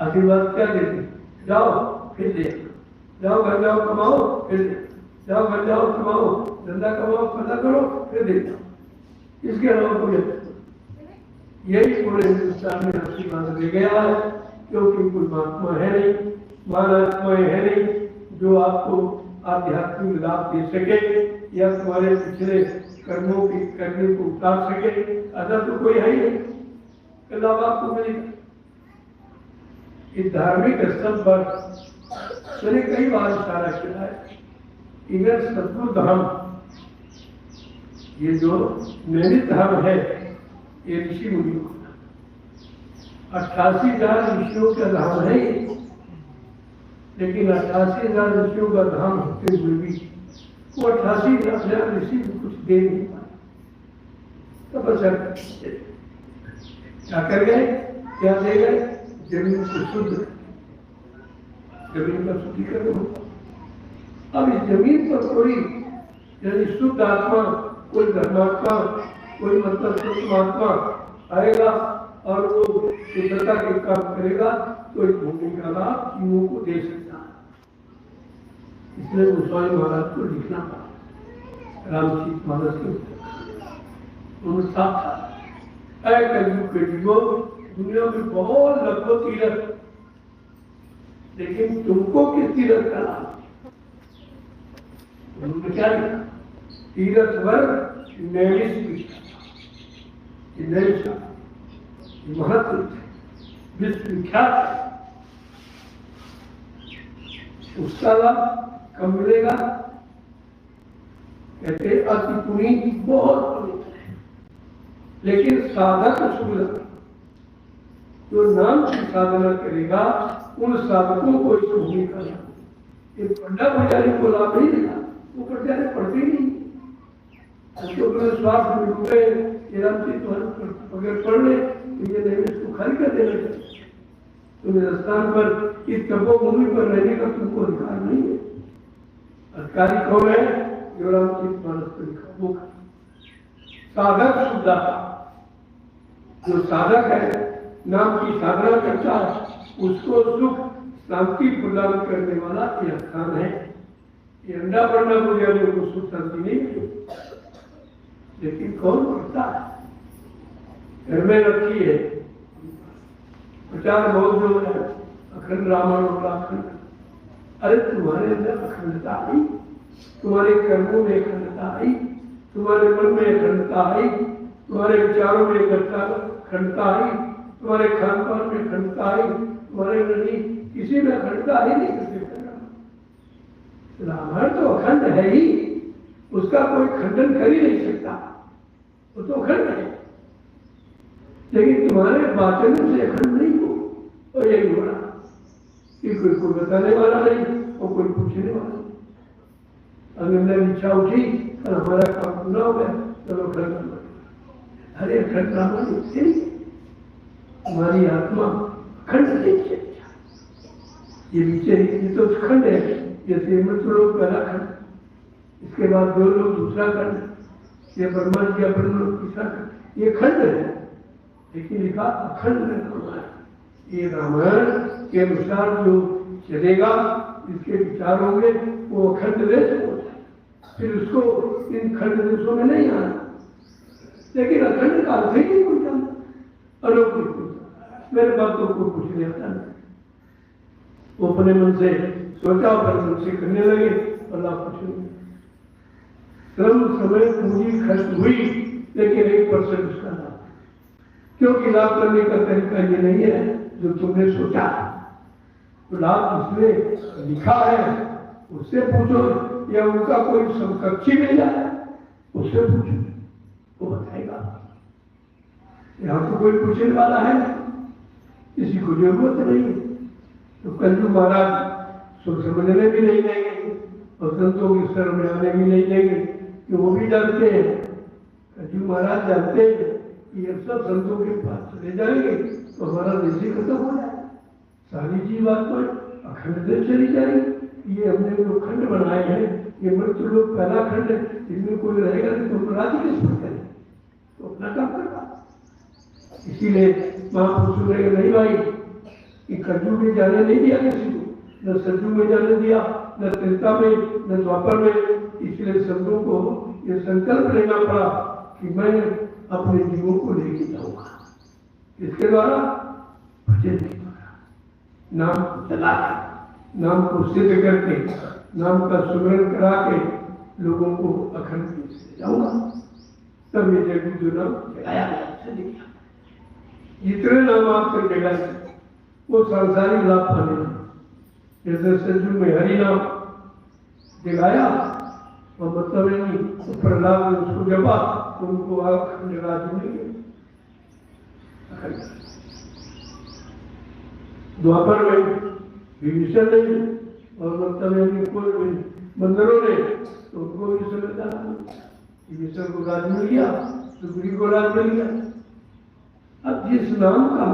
आशीर्वाद क्या देते? जाओ फिर दे, जाओ घर जाओ कमाओ फिर दे, जाओ घर जाओ कमाओ, धंधा कमाओ, पता करो फिर दे जाओ, इसके अलावा कोई यही पूरे हिंदुस्तान में आशीर्वाद दे गया है, क्योंकि कोई महात्मा है नहीं, महात्माएं है नहीं जो आपको आध्यात्मिक लाभ दे सके या तुम्हारे पिछले कर्मों की करने को उतार सके, ऐसा तो कोई है ही नहीं, लाभ आपको मिलेगा। इस धार्मिक स्थल पर मैंने कई बार इशारा किया है, इधर सतगुरु धाम, ये जो नैमित धाम है, ये ऋषि मुनियों का 88,000 ऋषियों का धाम है, लेकिन 88,000 ऋषियों का धाम होते हुए भी वो 88,000 ऋषि भी कुछ दे नहीं पाए। तपस्या क्या कर गए, क्या दे गए? जमीन को शुद्ध, जमीन का शुद्धिकरण हो। अब इस जमीन पर कोई यानी शुद्ध आत्मा, कोई धर्मात्मा, कोई मतलब परमात्मा आएगा और वो शुद्धता के काम करेगा तो इस भूमि का लाभ जीवों को दे सकता है। इसलिए गोस्वामी महाराज को लिखना पड़ा रामचरित मानस के साथ कलयुग के जीवो, दुनिया में बहुत लगभग तीरथ, लेकिन तुमको किस तीरथ का लाभ? उन्होंने क्या लिखा? तीरथ वर्ग महत्व विश्वविख्यात, उसका लाभ कब मिलेगा? कहते अति पुनीत बहुत पुनीत है, लेकिन साधक सुलभ, जो नाम की साधना करेगा उन साधकों को इस भूमि का लाभ। ये पंडा पुजारी को लाभ नहीं देगा, वो पुजारी पढ़ते नहीं, उसको अपने स्वास्थ्य में डूबे, अगर पढ़ ले तो ये नहीं, इसको खाली कर देना चाहिए। तुम्हें स्थान पर इस तपोभूमि पर रहने का तुमको अधिकार नहीं है। अधिकारी कौन है? जो रामचरित मानस को लिखा वो साधक शुद्धाता, जो साधक है, नाम की साधना करता है, उसको सुख शांति प्रदान करने वाला यह स्थान है। ये अंडा पड़ना पुजारियों को सुख शांति नहीं मिली, लेकिन कौन करता है? घर में रखी है प्रचार बहुत जो है, अखंड रामायण और अखंड, अरे तुम्हारे अंदर अखंडता आई, तुम्हारे कर्मों में अखंडता आई, तुम्हारे मन में अखंडता आई, तुम्हारे विचारों में अखंडता आई, तुम्हारे खान पान में अखंडता आई, तुम्हारे नहीं किसी में अखंडता ही नहीं करते। रामायण तो अखंड है ही, उसका कोई खंडन कर ही नहीं सकता, वो तो अखंड है। लेकिन तुम्हारे वाचन से अखंड नहीं हो। और यही हो रहा कि कोई बताने वाला नहीं और कोई पूछने वाला नहीं। अगर मेरी इच्छा उठी तो हमारा काम पूरा हो गया, चलो अखंड रामायण। अरे अखंड रामायण इससे नहीं, हमारी आत्मा अखंड नहीं चलेगा। ये नीचे ये तो खंड है, जैसे मृत्यु लोग पहला खंड, इसके बाद दो लोग दूसरा खंड, ये ब्रह्मा जी का ब्रह्म तीसरा खंड, ये खंड है। लेकिन लिखा अखंड रामायण। ये रामायण के अनुसार जो चलेगा, इसके विचार होंगे, वो अखंड देश हो जाए। फिर उसको इन खंड देशों में नहीं आना। लेकिन अखंड का अर्थ ही नहीं कोई जानता, अलौकिक कोई। मेरे बात तो कोई कुछ नहीं आता नहीं। वो अपने मन से सोचा, अपने मन से करने लगे, अल्लाह कुछ नहीं। श्रम समय पूंजी खर्च हुई, लेकिन 1% उसका लाभ, क्योंकि लाभ करने का तरीका ये नहीं है जो तुमने सोचा। तो लाभ जिसने लिखा है उससे पूछो, या उनका कोई समकक्षी मिल जाए उससे पूछो, वो बताएगा। यहाँ तो कोई पूछने वाला है, किसी को जरूरत नहीं है। तो कलजू महाराज सुख समझने भी नहीं देंगे और संतों की शरण में आने भी नहीं देंगे, कि वो भी जानते हैं। कलजू महाराज जानते हैं कि ये सब संतों के पास चले जाएंगे तो हमारा देश ही खत्म हो जाएगा, सारी जीवात्मा अखंड देश चली जाएगी। ये हमने जो खंड बनाए हैं, ये मृत्यु लोग पहला खंड है, इनमें कोई रहेगा नहीं तो राज किस पर करें, तो अपना काम करवा। इसीलिए महापुरुषों ने नहीं भाई कि कलयुग में जाने नहीं दिया किसी को, न सतयुग में जाने दिया, न त्रेता में, न द्वापर में। इसलिए संतों को ये संकल्प लेना पड़ा कि मैं अपने जीवों को लेके जाऊंगा, इसके द्वारा भजन के द्वारा नाम चला के, नाम को सिद्ध करके, नाम का सुमरन करा के लोगों को अखंड से जाऊंगा। तब ये जगह जो नाम जगाया गया, जितने नाम आपको जगाए वो सांसारिक लाभ पाने। जैसे सज्जू में हरि नाम जगाया और मतलब नहीं, तो प्रहलाद ने उसको जपा तो उनको अखंड राज मिलेंगे। द्वापर में विभीषण ने और मतलब कोई बंदरों ने तो उनको भी समझदार, विभीषण को राज मिल गया, सुग्रीव को राज मिल गया। अब जिस नाम का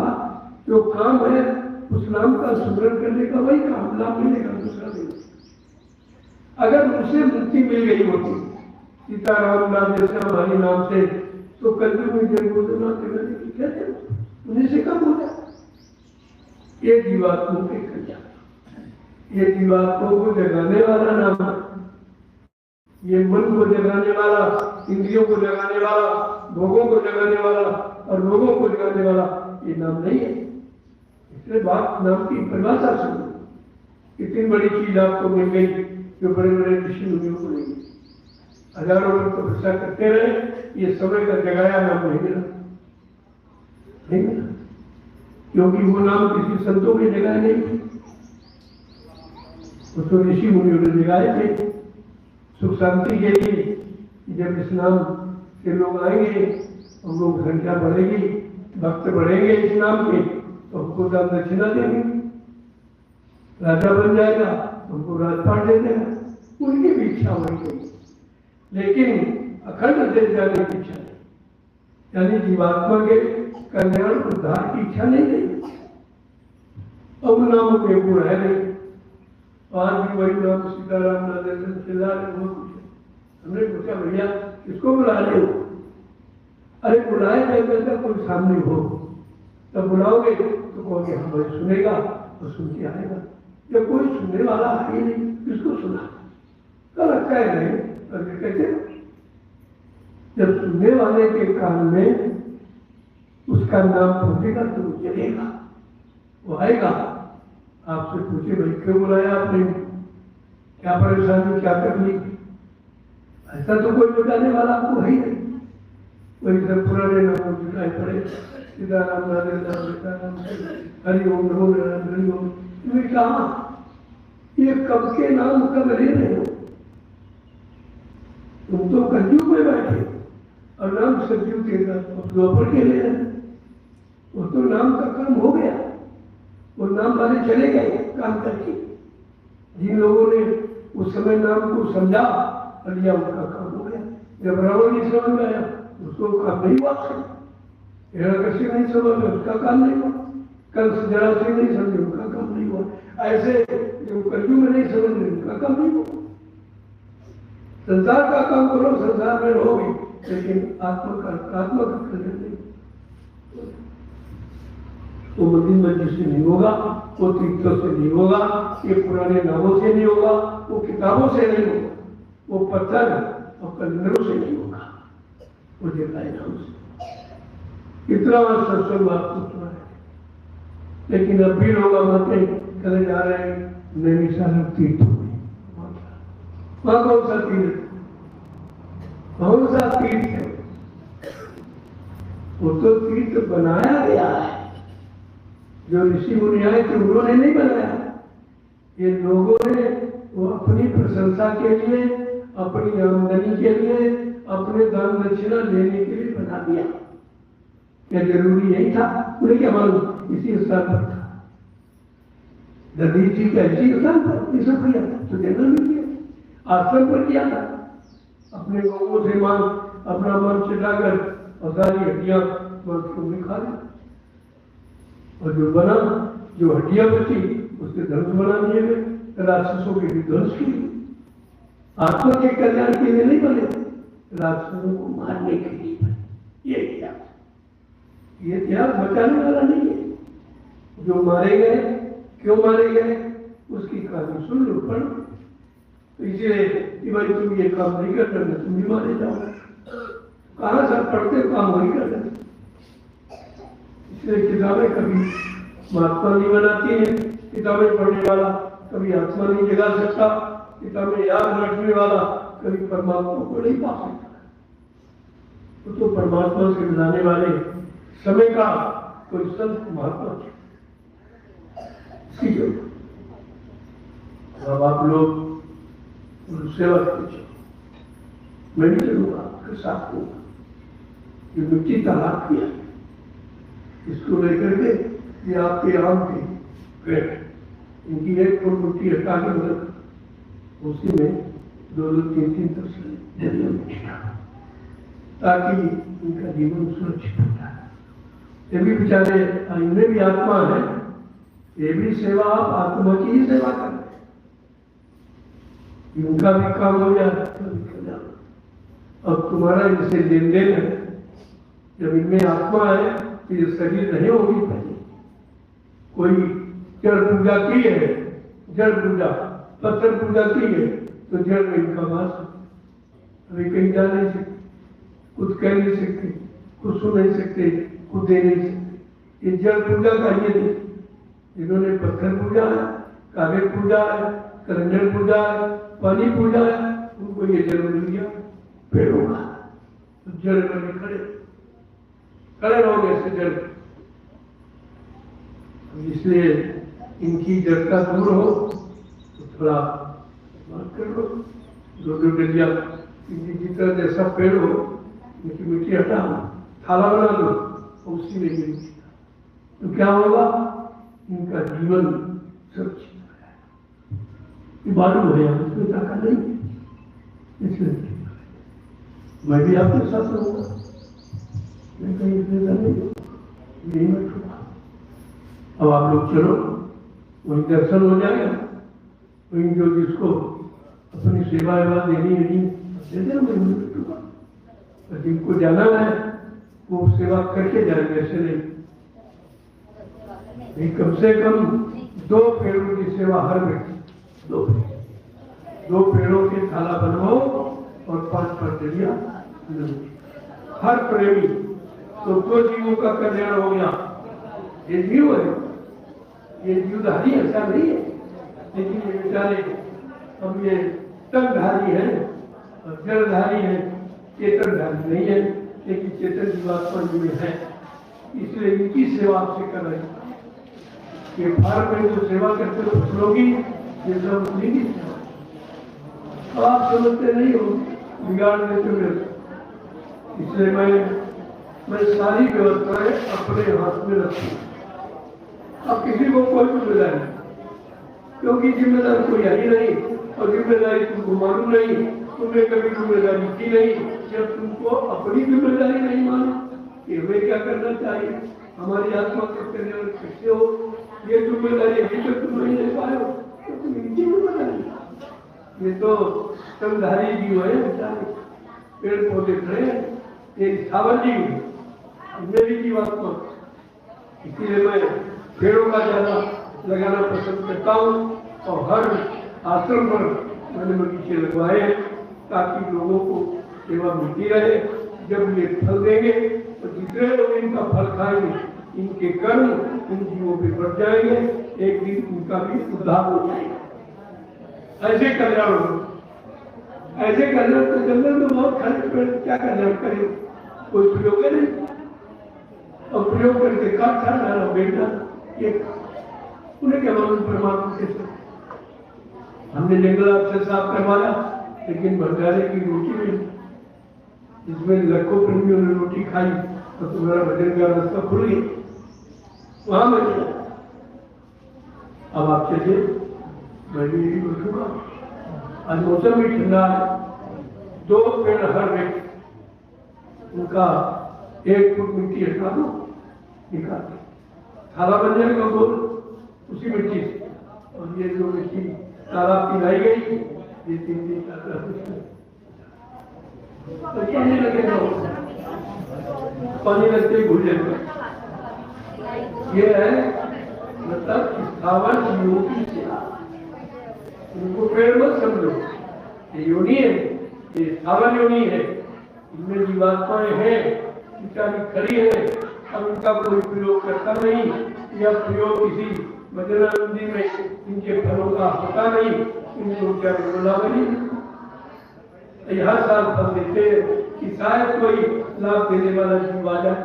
जो काम है, उस नाम का सुमरन करने का वही काम लाभ मिलेगा, दूसरा नहीं। अगर उसे मुक्ति मिल गई होती सीताराम नाम जैसे हमारे नाम से, तो कलयुग में जन्मोदना करने की क्या जरूरत, उन्हीं से कम हो जाए। ये जीवात्मों के कल्याण, ये जीवात्मों को जगाने वाला नाम है। ये मन को जगाने वाला, इंद्रियों को जगाने वाला, भोगों को जगाने वाला और लोगों को जगाने वाला ये नाम नहीं है। इसलिए बात नाम की परिभाषा सुनो, इतनी बड़ी चीज आपको मिल गई जो बड़े बड़े ऋषि मुनियों को नहीं। हजारों लोग तपस्या करते रहे, ये समय का जगाया नाम नहीं मिला, नहीं मिला, क्योंकि वो नाम किसी संतों ने जगाए नहीं, वो तो ऋषि मुनियों ने जगाए थे सुख शांति के लिए। जब इस नाम से लोग आएंगे, उनको संख्या बढ़ेगी, भक्त बढ़ेंगे इस नाम के, तो हमको दान दक्षिणा देंगे, राजा बन जाएगा, हमको राजपाट दे देगा। उनकी भी इच्छा होनी चाहिए, लेकिन अखंड देश जाने की इच्छा नहीं, यानी जीवात्मा के कल्याण उद्धार की इच्छा नहीं रही। अब नाम के गुण है नहीं, आज भी वही नाम सीताराम नाम चिल्ला रहे, वो कुछ हमने पूछा भैया किसको बुला रहे हो? अरे बुलाए जाएगा कोई सामने हो तब बुलाओगे तो कहोगे हमें सुनेगा तो सुन के आएगा। जब कोई सुनने वाला है ही नहीं, किसको सुना? कल अच्छा है नहीं करके कहते, जब सुनने वाले के कान में उसका नाम पहुंचेगा तो वो चलेगा, वो आएगा। आपसे पूछे भाई क्यों बुलाया आपने, क्या परेशानी, क्या तकलीफ? ऐसा तो कोई बताने वाला आपको है ही नहीं। वही सब पुराने नाम दिखाई पड़े, सीताराम राधे राम सीताराम हरि ओम नमो नारायण हरि ओम। तुम्हें कहा ये कब के नाम कब ले रहे हो? तुम तो कलयुग में बैठे और नाम सतयुग के द्वापर के ले रहे। वो तो नाम का काम हो गया, वो नाम वाले चले गए काम करके। जिन लोगों ने उस समय नाम को समझा और लिया उनका काम हो गया। जब रावण नहीं समझ में आया उसको काम नहीं हुआ, हिरण्यकश्यप नहीं समझ में उसका काम नहीं हुआ, कंस जरासंध नहीं समझे उनका काम नहीं हुआ। ऐसे जो कलयुग में नहीं समझ में उनका काम नहीं हुआ। संसार का काम करो, संसार में रहोगे, लेकिन आत्मा का कल्याण नहीं। वो मंदिर में जिससे नहीं होगा, वो तीर्थों से नहीं होगा, ये पुराने नामों से नहीं होगा, वो किताबों से नहीं होगा, वो पत्थर और कलंदरों से नहीं होगा, वो दिखाए नाम से। कितना सत्संग आपको सुना है, लेकिन अब भी लोग आते चले जा रहे हैं नैमिषारण्य तीर्थ में। वहां कौन सा तीर्थ, कौन सा तीर्थ है? वो तो तीर्थ बनाया गया है, जो ऋषि मुनि आए थे उन्होंने नहीं बनाया। ये लोगों ने वो अपनी प्रशंसा के लिए, अपनी आमदनी के लिए, अपने दान दक्षिणा लेने के लिए बना दिया। क्या जरूरी यही था? उन्हें क्या मालूम इसी स्थान पर था, दधीची का इसी स्थान पर ये सब किया तो देना नहीं किया, आश्रम पर किया था। अपने लोगों से मान अपना मन चिटाकर और सारी हड्डियां में खा ली, और जो बना, जो हड्डियां बची उसके धनुष बना दिए गए, राक्षसों के भी धनुष किए। आत्मा के कल्याण के लिए नहीं बने, राक्षसों को मारने के लिए बने। ये इतिहास बचाने वाला नहीं है। जो मारे गए, क्यों मारे गए, उसकी कहानी सुन लो, पढ़ो। तो इसलिए कि भाई तुम ये काम नहीं कर रहे, तुम भी मारे जाओ। कहाँ से पढ़ते काम वही कर रहे। इसलिए किताबें कभी महात्मा नहीं बनाती हैं, किताबें पढ़ने वाला कभी आत्मा नहीं जगा सकता, किताबें याद रखने वाला कभी परमात्मा को नहीं पा सकता। तो परमात्मा से मिलाने वाले समय का कोई संत महात्मा अब आप लोग सेवा कीजिए, मैं भी चलूंगा आपके साथ होगा। ये मिट्टी तालाब किया, इसको लेकर के ये आपके आम के पेड़, इनकी एक फुट मिट्टी हटा के मतलब उसी में 2-3 तस्वीर, ताकि इनका जीवन सुरक्षित होता है। ये भी बेचारे, इनमें भी आत्मा है, ये भी सेवा आप आत्मा की ही सेवा कर, इनका भी काम हो जाए तो निकल। अब तुम्हारा इनसे लेन देन है, जब इनमें आत्मा है तो ये शरीर नहीं होगी। पहले कोई जड़ पूजा की है, जड़ पूजा, पत्थर पूजा की है तो जड़ में इनका वास। अभी कहीं जा नहीं सकते, कुछ कह नहीं सकते, कुछ सुन नहीं सकते, कुछ दे नहीं सकते। ये जड़ पूजा का ये थे, इन्होंने पत्थर पूजा है, कागज पूजा है, कैलेंडर पूजा है, पानी पूजा है, उनको ये जड़ मिल गया पेड़ होगा तो जड़ बने खड़े रहोगे ऐसे जड़। इसलिए इनकी जड़ता दूर हो तो थोड़ा बात कर लो, 2-2 डलिया जितना जैसा पेड़ हो उनकी मिट्टी हटाओ, थाला बना दो, उसी में गिर तो क्या होगा, इनका जीवन सुरक्षित है। मालूम है उसमें ताकत नहीं, इसलिए मैं भी आपके साथ रहूंगा, मैं कहीं नहीं बैठूंगा। अब आप लोग चलो, वही दर्शन हो जाएगा, वही जो जिसको अपनी सेवा देनी है दे देना, मैं नहीं बैठूंगा। और जिनको जाना है वो सेवा करके जाएंगे, ऐसे नहीं। कम से कम 2 पेड़ों की सेवा हर व्यक्ति, 2 पेड़ों के थाला बनवाओ और 5 पटरिया हर प्रेमी, तो 2 जीवों का कल्याण हो गया। ये जीव है, ये जीवधारी ऐसा नहीं है, लेकिन ये बेचारे हम ये तंगधारी है और जलधारी है, चेतनधारी नहीं है, लेकिन चेतन जीवात्मा में है, इसलिए इनकी सेवा आपसे कर रहे हैं। ये फार्म में जो सेवा करते हो फसलोगी, ये सब नहीं सेवा आप समझते नहीं हो, बिगाड़ देते हो। इसलिए मैं मैं सारी व्यवस्थाएं अपने हाथ में रखूँ। अब किसी को कोई जिम्मेदारी नहीं, क्योंकि जिम्मेदारी कोई आई नहीं और जिम्मेदारी तुमको मालूम नहीं, तुमने कभी जिम्मेदारी की नहीं। जब तुमको अपनी जिम्मेदारी नहीं मालूम कि हमें क्या करना चाहिए, हमारी आत्मा को कल्याण कैसे हो, ये जिम्मेदारी अभी तक तुम नहीं ले पाए हो, तो तुम इनकी जिम्मेदारी। ये तो समधारी जीव है बेचारे, पेड़ पौधे खड़े हैं, ये स्थावर जीव है, इनमें भी जीवात्मा। इसीलिए मैं पेड़ों का ज्यादा लगाना पसंद करता हूँ और हर आश्रम पर मैंने बगीचे लगवाए ताकि लोगों को सेवा मिलती रहे। जब ये फल देंगे तो जितने लोग इनका फल खाएंगे, इनके कर्म इन जीवों पे बढ़ जाएंगे, एक दिन उनका भी उद्धार हो जाएगा। ऐसे कल्याण हो, ऐसे कल्याण तो जंगल में बहुत खड़े पेड़ क्या कल्याण करें, कोई प्रयोग नहीं, और प्रयोग करके काट डाला बेटा, ये उन्हें क्या मालूम परमात्मा कैसे। हमने जंगल आपसे साफ करवाया, लेकिन भंडारे की रोटी नहीं, जिसमें लाखों प्रेमियों ने रोटी खाई तो तुम्हारा भजन का रास्ता खुल गया, वहां मैं गया। अब आप चलिए, मैं भी यही बैठूंगा। आज मौसम भी ठंडा है, 2 पेड़ हर व्यक्ति उनका 1 फुट मिट्टी हटा दो, निकाल दो, थाला बन जाएगा गोल उसी मिट्टी से। और ये जो मिट्टी तालाब की लाई गई, ये 3 दिन तो पानी लगेगा, पानी लगते ही भूल जाएगा। ये है मतलब स्थावर जीवों की सेवा। उनको पेड़ मत समझो, ये योनि है, ये स्थावर योनि है, इनमें जीवात्माएं हैं, बेचारी खड़ी है। अब इनका कोई प्रयोग करता नहीं, या प्रयोग किसी मजरानंदी में इनके फलों का होता नहीं, इनको क्या बोला नहीं। हर साल फल देते हैं कि शायद कोई लाभ देने वाला जीव आ जाए,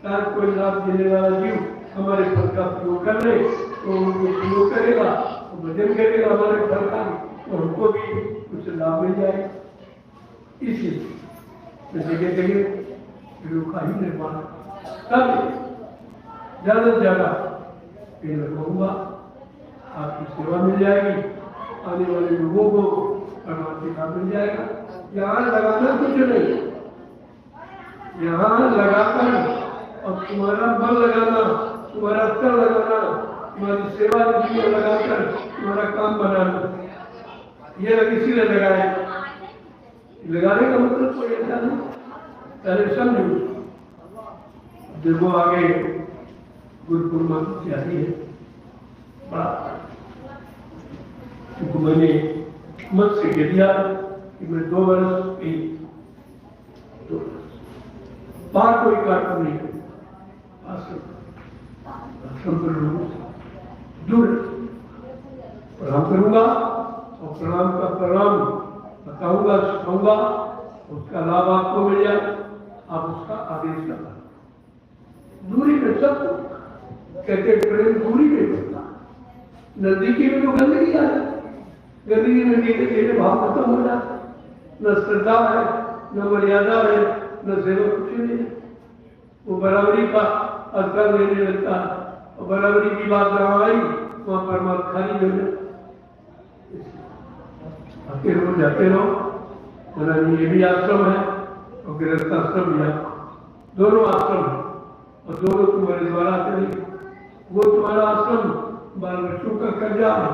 शायद कोई लाभ देने वाला जीव हमारे फल का प्रयोग कर ले, तो उनको प्रयोग करेगा, तो भजन करेगा हमारे फल का, तो हमको भी कुछ लाभ मिल जाएगा। इसलिए जगह जगह प्रयोग का ही निर्माण, तब ज्यादा से ज्यादा पेड़ लगाऊंगा, आपकी सेवा मिल जाएगी, आने वाले लोगों को परमात्मा मिल जाएगा। यहाँ लगाना कुछ नहीं, यहाँ लगाकर और तुम्हारा बल लगाना, तुम्हारा स्तर लगाना, तुम्हारी सेवा में लगाकर तुम्हारा काम बनाना, ये इसीलिए लगाए। लगाने का मतलब कोई ऐसा नहीं, पहले समझो। देखो आगे गुरु पूर्णिमा की तैयारी है, बड़ा क्योंकि मैंने मत से कह दिया कि मैं 2 वर्ष की 2 वर्ष बाहर कोई कार्य नहीं करूँ, आश्रम पर लोगों से दूर प्रणाम करूंगा और प्रणाम का प्रणाम बताऊंगा, सिखाऊंगा, उसका लाभ आपको मिल जाए, आप उसका आदेश लगा। दूरी में सब कहते प्रेम दूरी में होता, नजदीकी में तो गंदगी आ जाती, गंदगी में धीरे धीरे भाव खत्म हो जाता, न श्रद्धा है, न मर्यादा है, न सेवा, कुछ नहीं है। वो बराबरी का अवसर लेने लगता है, और बराबरी की बात जहाँ आई वहाँ परमात्मा खाली हो जाए। अकेले हो जाते रहो, ये भी आश्रम है और गृहस्थ आश्रम भी है, दोनों आश्रम है और दोनों तुम्हारे द्वारा चलेंगे। वो तुम्हारा आश्रम बाल बच्चों का कर्जा है,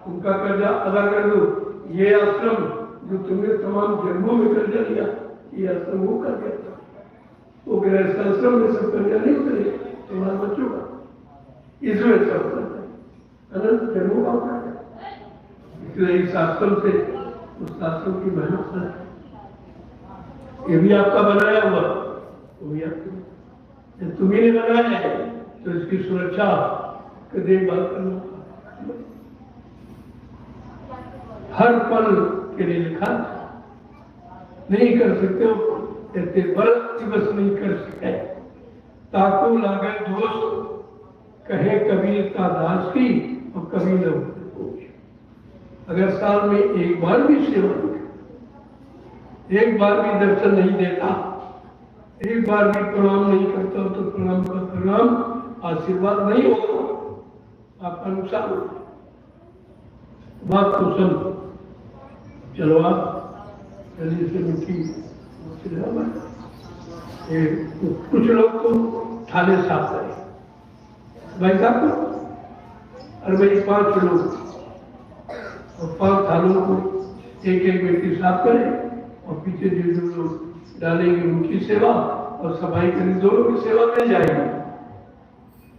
उनका कर्जा अदा कर दो। ये आश्रम जो तुमने तमाम जन्मों में कर्जा लिया, ये आश्रम वो कर दिया था, वो गृहस्थ आश्रम में सब कर्जा नहीं उतरे तुम्हारे बच्चों का, इसमें सब करता है अनंत जन्मों का कर्जा। इसलिए इस आश्रम से उस आश्रम की मेहनत से ये भी आपका बनाया हुआ, वो भी आपको तुम्ही ने बनाया है, तो इसकी सुरक्षा की देखभाल करना हर पल के लिए लिखा। नहीं कर सकते हो, कहते बरस दिवस नहीं कर सके, ताको लागे दोस्त, कहे कबीर का दास की और कभी न पूछ। अगर साल में एक बार भी सेवा, एक बार भी दर्शन नहीं देता, एक बार भी प्रणाम नहीं करता तो प्रणाम का प्रणाम आशीर्वाद नहीं होगा, आपका नुकसान होगा। बात को समझो। चलो आप जल्दी से मिट्टी तो कुछ लोग तो थाले साफ करें भाई साहब को, और भाई 5 लोग और 5 थालों को एक एक व्यक्ति साफ करे और पीछे जो लोग डालेंगे उनकी सेवा और सफाई करने दोनों की सेवा मिल जाएगी,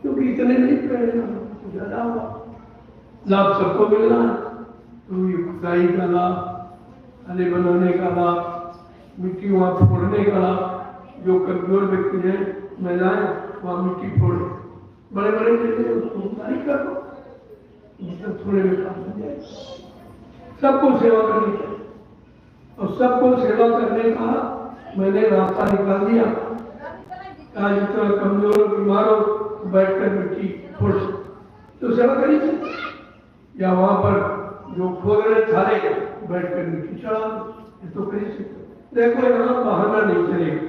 क्योंकि इतने नहीं करेगा ज्यादा होगा, लाभ सबको मिलना है। तो ये खुदाई का लाभ, थाले बनाने का लाभ, मिट्टी वहाँ फोड़ने का लाभ, जो कमजोर व्यक्ति है महिलाएं वहाँ मिट्टी फोड़े, बड़े बड़े लेते उसको खुदाई कर दो, मतलब थोड़े में काम हो जाए। सबको सेवा करनी चाहिए और सबको सेवा करने का मैंने रास्ता निकाल दिया। आज इतना कमजोर हो बीमार हो बैठकर मिट्टी फोड़ तो सेवा करी थी, या वहां पर जो खोद रहे थाले बैठकर मिट्टी चढ़ा ये तो करी सकते। देखो यहाँ बहाना नहीं चलेगा,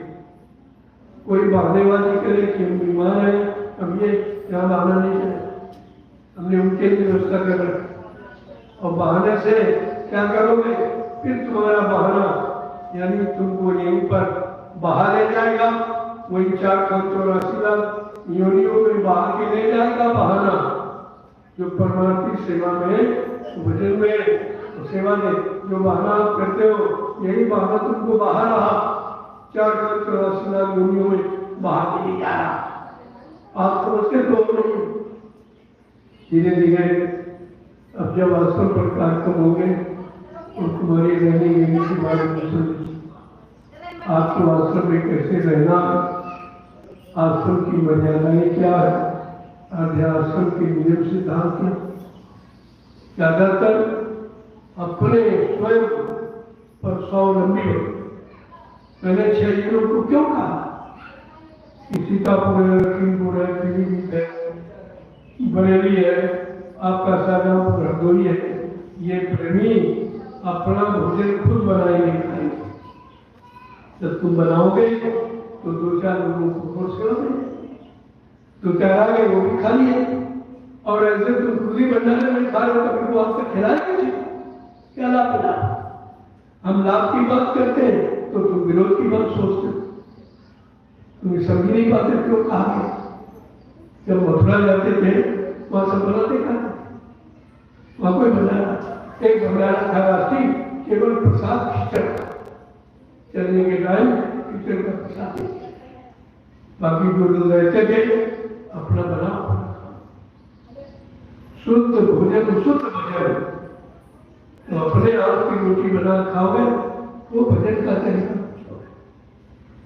कोई बहानेबाजी करे कि हम बीमार है, अब ये यहाँ बहाना नहीं चलेगा। हमने उनके लिए व्यवस्था कर रखा और बहाने से क्या करोगे, फिर तुम्हारा बहाना यानी तुमको यहीं पर बहा ले जाएगा, वही 484 लाख योनियों में बहा के ले जाएगा बहाना। जो परमार्थी सेवा में भजन में सेवा में जो बहाना आप करते हो, यही बहाना तुमको बहा रहा, 484 लाख योनियों में बहा के ले जा रहा। आप समझते तो नहीं। धीरे धीरे अब जब आश्रम पर कार्यक्रम हो गए और तुम्हारी रहने गहने के बारे में समझ आपको आश्रम में कैसे रहना, आश्रम की मर्यादाएं क्या है, आश्रम के नियम सिद्धांत क्या, ज्यादातर अपने स्वयं पर स्वावलंबी हो। मैंने 6 जिलों को क्यों कहा, सीतापुर है, लखीमपुर है, पीलीभीत है, बरेली है, आपका शाहजहांपुर हरदोई है, ये प्रेमी अपना भोजन खुद बनाएंगे खाएंगे। जब तुम बनाओगे तो 2-4 लोगों को और खिलाओगे, 2-4 आ गए वो भी खा लिए, और ऐसे तुम खुद ही भंडारे में खा रहे हो तो फिर वो आपको खिलाएंगे क्या लाभ मिला। हम लाभ की बात करते हैं तो तुम विरोध की बात सोचते हो, तुम समझ नहीं पाते क्यों कहा गया। जब मथुरा जाते थे वहां सब बनाते खाते, वहां कोई भंडारा, एक भंडारा था राष्ट्रीय केवल प्रसाद खिचड़, चलने के टाइम खिचड़ का प्रसाद, बाकी जो लोग रहते थे अपना बना शुद्ध भोजन शुद्ध भजन। तो अपने आप की रोटी बना खाओगे वो भजन का तरीका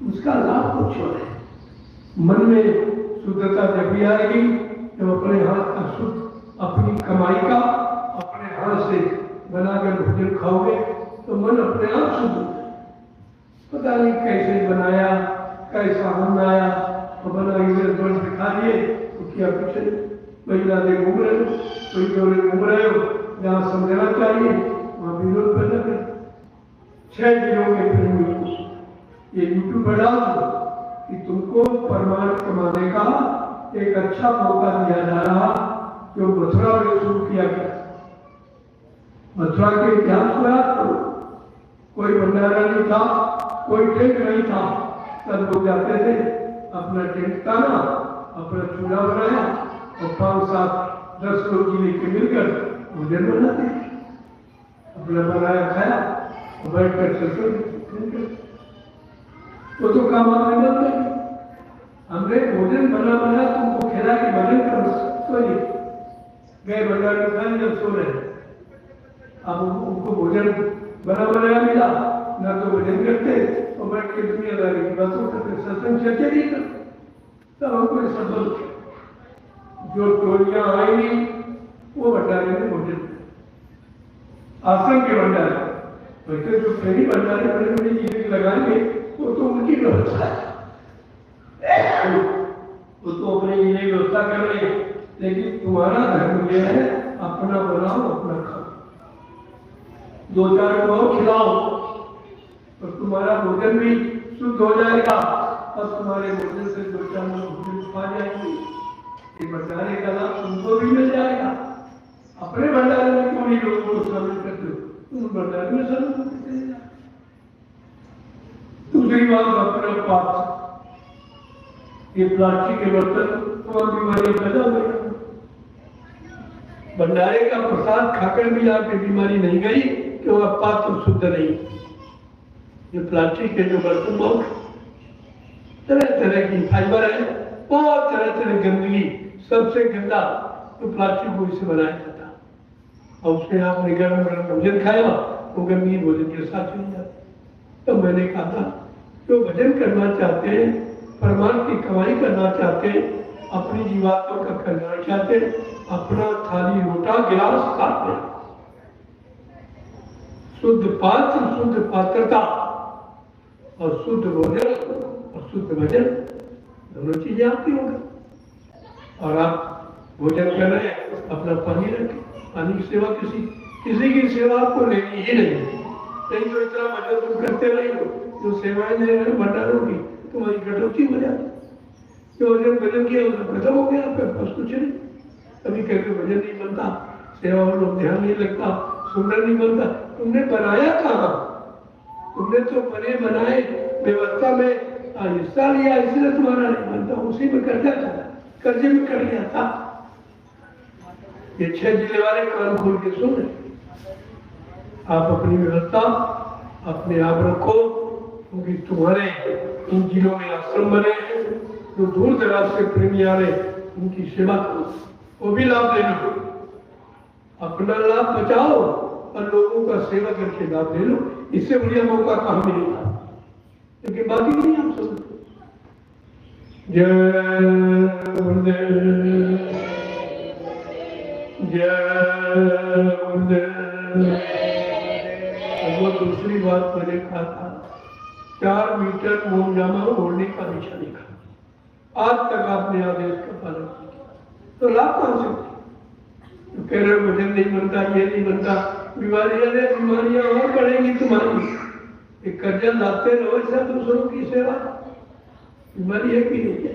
उसका लाभ कुछ है। मन में शुद्धता जब भी आएगी जब अपने हाथ का शुद्ध अपनी कमाई का अपने हाथ से बनाकर भोजन खाओगे तो मन अपने आप शुद्ध। पता नहीं कैसे बनाया, कैसा आनंद आया, तो बना इधर उधर दिखा दिए तो क्या पीछे महिला ने घूम रहे हो, कोई जोड़े घूम रहे हो, जहाँ समझना चाहिए वहाँ विरोध पैदा कर। 6 जिलों के प्रेमी ये यूट्यूब पर डाल दो कि तुमको परमार्थ कमाने का एक अच्छा मौका दिया जा रहा, जो मथुरा में शुरू किया गया। मथुरा के इतिहास में कोई भंडारा नहीं था, कोई टेंट नहीं था, सब लोग जाते थे अपना टेंट ताना, अपना चूल्हा बनाया और 5-7-10 लोग जिले के मिलकर भोजन बनाते, अपना बनाया खाया और बैठकर चलते। तो काम आपने बनते हमने भोजन बना तुमको खिला के भजन करो, तो गए भंडारे खाए जब सो रहे, अब उनको भोजन बनाया मिला ना, तो भजन करते और बैठ के दुनियादारी की बातों करते, सत्संग चर्चा नहीं करते। तब हमको सब जो टोलियां आएंगी वो भंडारे में भोजन, आश्रम के भंडारे, वैसे जो कहीं भंडारे बड़े बड़े चीजें लगाएंगे वो तो उनकी व्यवस्था है, वो तो अपने लिए व्यवस्था कर रहे, लेकिन तुम्हारा धर्म यह है अपना बनाओ अपना खाओ, 2-4 को और खिलाओ तो तुम्हारा भोजन भी शुद्ध हो जाएगा और तुम्हारे भोजन से दो चार लोग भोजन खा जाएंगे, ये भंडारे का लाभ तुमको भी मिल जाएगा। अपने भंडारे में क्यों नहीं लोगों को शामिल करते हो, तुम भंडारे में शामिल करते हैं। दूसरी बात, अपना पाप, ये प्लास्टिक के बर्तन और बीमारियां पैदा हो गई। भंडारे का प्रसाद खाकर भी आपकी बीमारी नहीं गई क्यों, आप पात्र शुद्ध नहीं। ये प्लास्टिक के जो बर्तन बहुत तरह तरह की फाइबर है, बहुत तरह तरह गंदगी, सबसे गंदा तो प्लास्टिक को इससे बनाया जाता है, और उससे आपने गर्म गर्म भोजन खाया, वो गंदगी भोजन के साथ चली जाती। तो मैंने कहा था, जो भजन करना चाहते हैं, परमार्थ की कमाई करना चाहते हैं, अपनी जीवात्मा का कल्याण चाहते हैं, अपना थाली लोटा गिलास साथ में, शुद्ध पात्र शुद्ध पात्रता और शुद्ध भोजन और शुद्ध भजन, दोनों चीजें आपकी होंगी। और आप भोजन कर रहे हैं, अपना पानी रखें, पानी की सेवा किसी की सेवा आपको लेनी ही नहीं तो इतना भजन तुम करते रहे हो, जो सेवाएं दे रहे हो भंडारों की, तुम्हारी कटौती हो जाती। जो भजन किया वो खत्म हो गया, आपके पास कुछ नहीं। कभी कहते भजन नहीं बनता, सेवा और लोग ध्यान नहीं लगता, सुंदर नहीं बनता, तुमने बनाया कहाँ? तुमने तो बने बनाए व्यवस्था में हिस्सा लिया, इसलिए तुम्हारा नहीं बनता, उसी में कर्जा था, कर्जे में कर लिया था। ये 6 जिले वाले कान खोल के सुन, आप अपनी व्यवस्था अपने आप रखो, क्योंकि तुम्हारे इन जिलों में आश्रम बने हैं, जो दूर दराज से प्रेमी आ रहे उनकी सेवा करो, वो भी लाभ ले लो, अपना लाभ बचाओ और लोगों का सेवा करके लाभ ले लो। इससे बढ़िया मौका कहाँ मिलेगा, लेकिन बाकी नहीं हम समझते। जय गुरुदेव, जय गुरुदेव। वो दूसरी बात मैंने कहा था, 4 मीटर मोमजामा ओढ़ने का निशानी का, आज तक आपने आदेश का पालन किया, तो लाभ कहां से? तो कह रहे भजन नहीं बनता, ये नहीं बनता, बीमारियां और बढ़ेंगी तुम्हारी। एक कर्जा लाते रहो ऐसा दूसरों की सेवा, बीमारी एक भी नहीं है,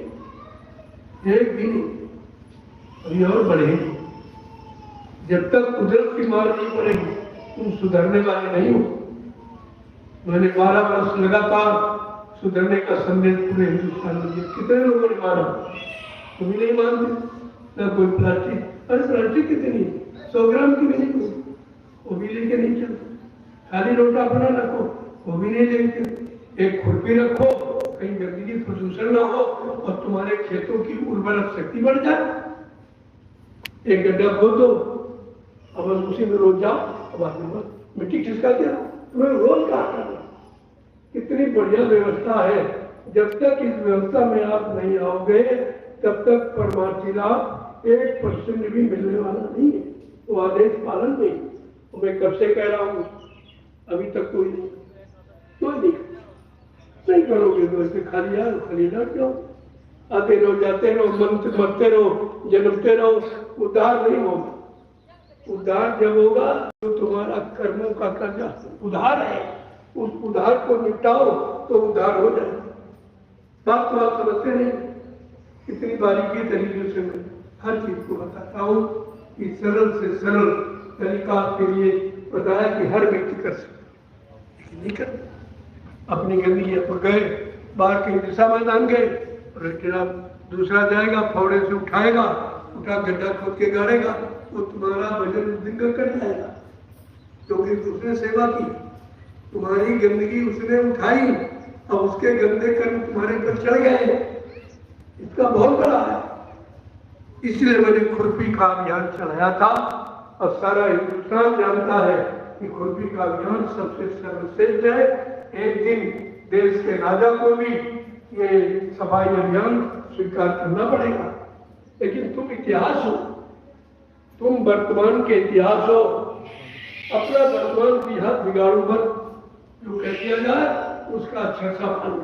एक भी नहीं, अभी और बढ़ेगी। जब तक कुदरत की मार नहीं पड़ेगी, तुम सुधरने वाले नहीं हो। मैंने 12 वर्ष लगातार सुधरने का संदेश पूरे हिंदुस्तान में दिया, कितने लोगों ने माना, तुम भी नहीं मानते। ना कोई प्लास्टिक, अरे प्लास्टिक कितनी, 100 ग्राम की भी नहीं, वो भी लेके नहीं चलते। खाली लोटा अपना रखो, वो भी नहीं लेते। एक खुरपी रखो, कहीं गंदगी प्रदूषण ना हो और तुम्हारे खेतों की उर्वरक शक्ति बढ़ जाए। एक गड्ढा खोद दो, अब उसी में रोज जाओ, अब मिट्टी खिसका दिया, तुम्हें रोज कहा करना। कितनी बढ़िया व्यवस्था है। जब तक इस व्यवस्था में आप नहीं आओगे, तब तक परमार्थी लाभ 1% भी मिलने वाला नहीं है। तो आदेश पालन नहीं, तो मैं कब से कह रहा हूँ, अभी तक कोई नहीं करोगे तो ऐसे खाली यार खाली लौट जाओ, आते रहो, जाते रहो, मरते रहो, जन्मते रहो, उद्धार नहीं होगा। उद्धार जब होगा तो तुम्हारा कर्मों का कर्जा उधार है, उस उधार को निपटाओ तो उधार हो जाए। बात तो आप समझते नहीं, इतनी बारीकी तरीके से मैं हर चीज को बताता हूँ कि सरल से सरल तरीका के लिए बताया कि हर व्यक्ति कर सकते, लेकिन नहीं कर। अपनी गंदगी पर गए, बाहर कहीं दिशा मैदान गए, और दूसरा जाएगा फावड़े से उठाएगा, उठा गड्ढा खोद के गाड़ेगा, तो तुम्हारा वजन उस दिन का कट जाएगा, क्योंकि उसने सेवा की, तुम्हारी गंदगी उसने उठाई और उसके गंदे कर्म तुम्हारे पर चढ़ गए। इसका बहुत बड़ा है, इसलिए मैंने खुरपी का अभियान चलाया था और सारा हिंदुस्तान जानता है कि खुरपी का अभियान सबसे सर्वश्रेष्ठ है। एक दिन देश के राजा को भी ये सफाई अभियान स्वीकार करना पड़ेगा। लेकिन तुम इतिहास हो, तुम वर्तमान के इतिहास हो, अपना वर्तमान की हाथ बिगाड़ो मत, जो कह दिया जाए उसका अच्छा सा फल।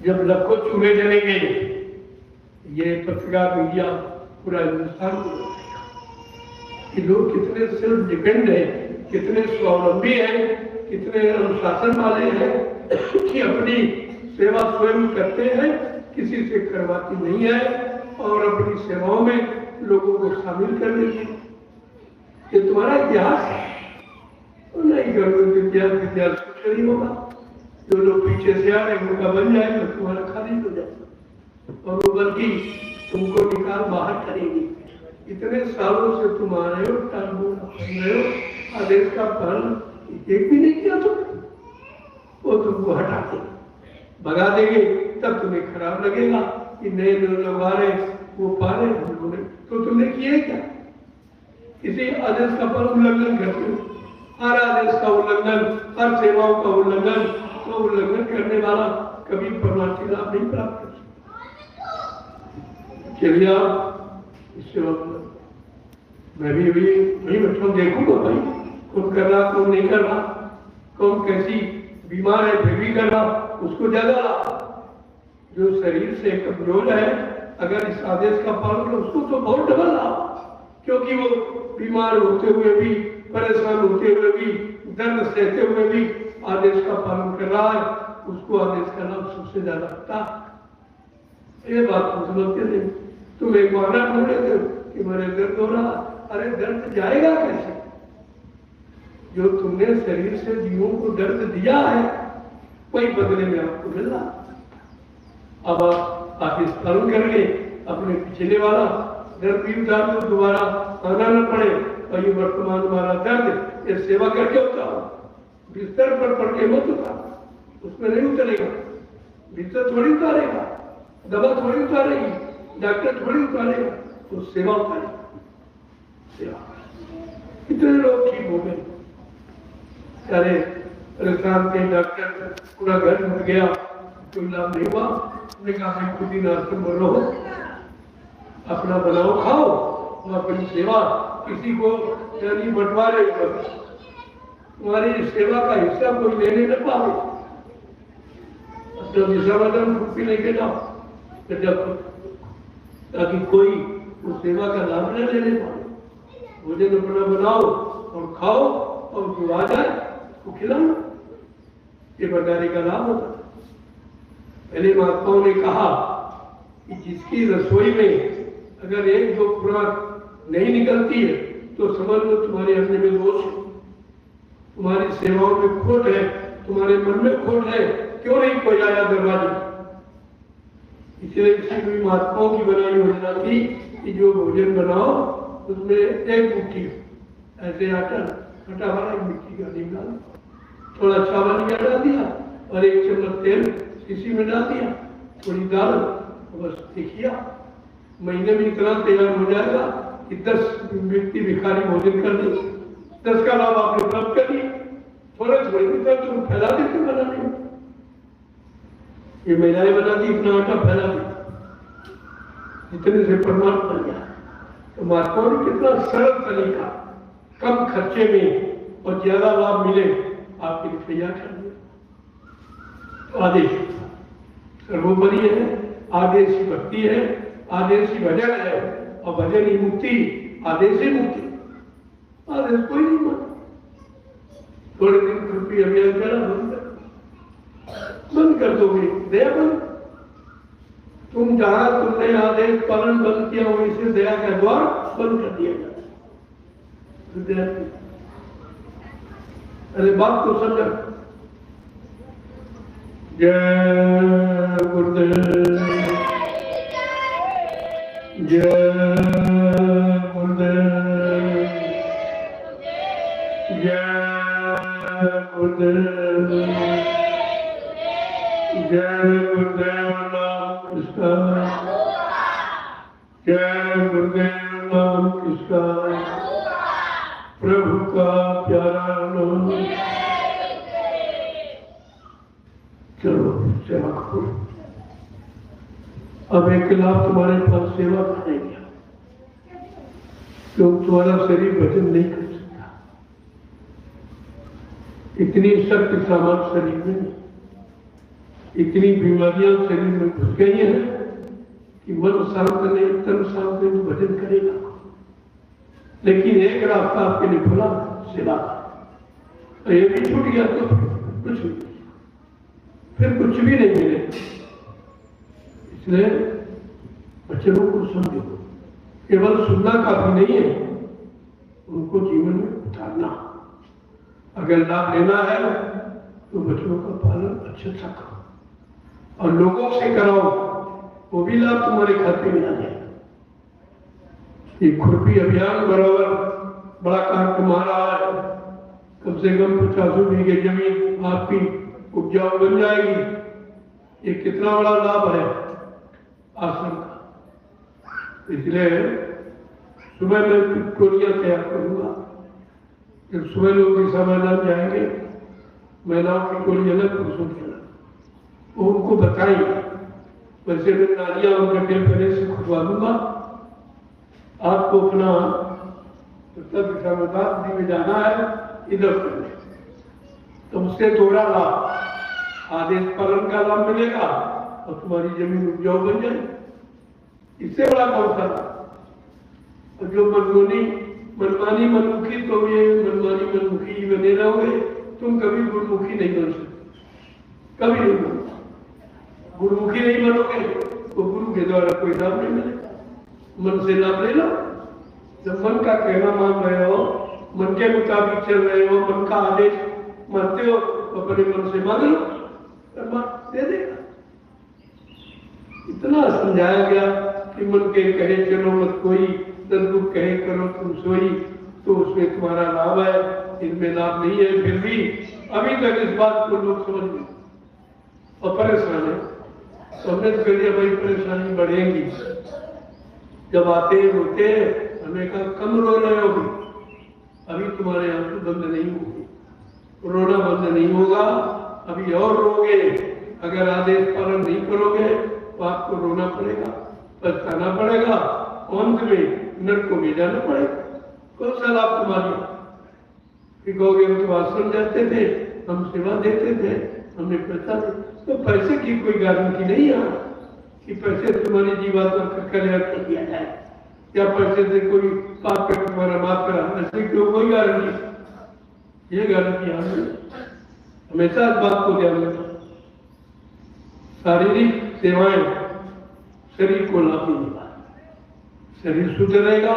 जब लाखों चूल्हे जलेंगे, ये पत्रकार मीडिया पूरा हिंदुस्तान को बताएगा कि लोग कितने सेल्फ डिपेंड है, कितने स्वावलंबी हैं, कितने अनुशासन वाले हैं कि अपनी सेवा स्वयं करते हैं, किसी से करवाती नहीं है, और अपनी सेवाओं में लोगों को शामिल कर लेते हैं। ये तुम्हारा इतिहास है। तो नहीं करोगे इतिहास कुछ नहीं होगा। जो लोग पीछे से आ रहे हैं उनका बन जाएगा, तुम्हारा खाली हो जाएगा, और वो बल्कि तुमको निकाल बाहर करेगी। इतने सालों से तुम आ रहे हो, रहे हो, आदेश का पालन एक भी नहीं किया तुमने, वो तुमको हटा देंगे, भगा देंगे। तब तुम्हें खराब लगेगा कि नए लोग आ रहे, वो पा रहे उन्होंने, तो तुमने किए क्या? किसी आदेश का पर उल्लंघन करते हो, हर आदेश का उल्लंघन, हर सेवाओं का उल्लंघन, तो उल्लंघन करने वाला कभी परमार्थी लाभ नहीं प्राप्त कर सकता। चलिए आप इससे मैं भी वही बैठा देखूंगा भाई, कौन कर रहा कौन नहीं कर रहा, कौन कैसी बीमार है फिर भी कर रहा, उसको ज्यादा लाभ। जो शरीर से कमजोर है, अगर इस आदेश का पालन करे उसको तो बहुत डबल लाभ, क्योंकि वो बीमार होते हुए भी, परेशान होते हुए भी, दर्द सहते हुए भी आदेश का पालन कर रहा है, उसको आदेश का लाभ सबसे ज्यादा होता है। ये बात तुम समझते नहीं। तुम एक बहाना ढूंढ लेते हो कि मेरे दर्द हो रहा, अरे दर्द जाएगा कैसे? जो तुमने शरीर से जीवों को दर्द दिया है, वही बदले में आपको मिल रहा। अब आप इस पालन करके अपने पिछले वाला दर्द भी उतार दो, दोबारा आना न पड़े, और ये वर्तमान वाला दर्द ये सेवा करके उतारो। बिस्तर पर पड़ के मत उतारो, उसमें नहीं उतरेगा, बिस्तर थोड़ी उतारेगा, दवा थोड़ी उतारेगी, डॉक्टर थोड़ी उतारेगा, तो सेवा उतारेगा। सेवा कितने लोग ठीक हो गए, अरे परेशान थे, डॉक्टर पूरा घर भर गया, कोई लाभ नहीं हुआ। उसने कहा भाई खुद ही नाश्ते में रहो, अपना बनाओ खाओ, और अपनी सेवा किसी को यानी बंटवारे, तुम्हारी सेवा का हिस्सा कोई लेने न पावे। अपना विषावर्धन खुद लेके जाओ, ताकि कोई उस सेवा का लाभ न लेने पाए। भोजन अपना बनाओ और खाओ, और जो आ जाए उसको खिलाओ, ये बंटाने का लाभ होता है। पहले महात्माओं ने कहा कि जिसकी रसोई में अगर एक दो खुराक नहीं निकलती है, तो समझ लो तुम्हारे अन्न में दोष है, तुम्हारी सेवाओं में खोट है, तुम्हारे मन में खोट है, क्यों नहीं कोई आया दरवाजे। इसलिए किसी भी महात्माओं की बनाई योजना थी कि जो भोजन बनाओ उसमें एक मुट्ठी ऐसे आटा वाला एक मिट्टी का निकाल, थोड़ा चावल में डाल दिया, और एक चम्मच तेल किसी में डाल दिया, थोड़ी दाल, बस देखिए महीने में इतना तैयार हो जाएगा कि 10 व्यक्ति भिखारी भोजन कर दे। 10 का लाभ आपने प्राप्त कर लिया। थोड़े थोड़े तुम फैला देते बनाने में, ये महिलाएं बनाती इतना आटा फैला दी, इतने से परमात्मा बन गया। तो महात्मा ने कितना सरल तरीका, कम खर्चे में और ज्यादा लाभ मिले, आपके लिए तैयार कर दिया। आदेश सर्वोपरि है, आदेश ही भक्ति है, आदेश ही भजन है, और भजन ही मुक्ति, आदेश ही मुक्ति। आदेश कोई नहीं माना। थोड़े दिन कृपी अभियान चला, बंद कर दोगे, दया बंद। तुम जहां तुमने आदेश पालन बंद किया, वहीं से दया का द्वार बंद कर दिया जाता। अरे बात तो समझा। जय गुरुदेव, जय गुरुदेव, जय गुरुदेव, जय गुरुदेव नाम किसका, जय गुरुदेव नाम किसका, प्रभु का प्यारा नाम। चलो सेवा करो। अब एक लाभ तुम्हारे पास सेवा करेंगे, क्योंकि तुम्हारा शरीर भजन नहीं कर सकता, इतनी शक्ति सामर्थ शरीर में नहीं, इतनी बीमारियां शरीर में घुस गई हैं कि मन शांत नहीं, तन शांत नहीं, तो भजन करेगा। लेकिन एक रास्ता आपके लिए खुला, सेवा। ये भी छूट गया तो कुछ नहीं। फिर कुछ भी नहीं मिले। इसलिए वचनों को समझो, केवल सुनना काफी नहीं है, उनको जीवन में उतारना। अगर लाभ लेना है तो वचनों का पालन अच्छे से करो और लोगों से कराओ, वो भी लाभ तुम्हारे खाते में आ जाएगा। ये खुरपी अभियान बराबर बड़ा कार्यक्रम आ रहा है। कम से कम 50 बीघे जमीन आपकी उपजाऊ बन जाएगी। ये कितना बड़ा लाभ है आश्रम का। इसलिए सुबह में टोलियां तैयार करूंगा। जब सुबह लोग दिशा मैदान जाएंगे, महिलाओं की टोली अलग, पुरुषों की अलग, वो उनको बताएंगे। वैसे मैं नालियां उनके पेड़ पहले से खुदवा दूंगा। आपको अपना दिशा मैदान में जाना है, इधर करने, तो उससे थोड़ा लाभ, आदेश पालन का लाभ मिलेगा और तुम्हारी जमीन उपजाऊ बन जाएगी। इससे बड़ा कौन सा लाभ? और जो मनमानी मनमुखी, तो ये मनमानी मनमुखी ही बने रहोगे, तुम कभी गुरुमुखी नहीं बन सकते, कभी नहीं बनो। गुरुमुखी नहीं बनोगे तो गुरु के द्वारा कोई लाभ नहीं मिलेगा। मन से लाभ ले लो। जब मन का कहना मान रहे हो, मन के मुताबिक चल रहे हो, मन का आदेश मानते हो, तो अपने मन से मांग लो, दे देगा। इतना समझाया गया कि मन के कहे चलो मत कोई, सदगुरु कहे करो तुम सोई, तो उसमें तुम्हारा लाभ है, इनमें लाभ नहीं है। फिर भी अभी तक इस बात को लोग समझ नहीं और परेशान है। तो हमने तो कह दिया भाई परेशानी बढ़ेगी। जब आते रोते हमें कहा कम रो रहे हो, अभी तुम्हारे आंसू बंद नहीं होंगे, रोना बंद नहीं होगा, अभी और रोगे। अगर आदेश पालन नहीं करोगे तो आपको रोना पड़ेगा, पछताना पड़ेगा, अंत में नरक में जाना पड़ेगा। कौन सा लाभ तुम्हारी? कहोगे हम तो आश्रम जाते थे, हम सेवा देते थे, हमने पैसा दे, तो पैसे की कोई गारंटी नहीं है कि पैसे तुम्हारी जीवात्मा का कल्याण कर दिया जाए या पैसे से कोई पाप कर तुम्हारा माफ करा, ऐसे क्यों? कोई गारंटी, ये गारंटी हमेशा इस बात को ध्यान रखना। शारीरिक सेवाएं शरीर को लाभ नहीं देगा। शरीर शुद्ध रहेगा,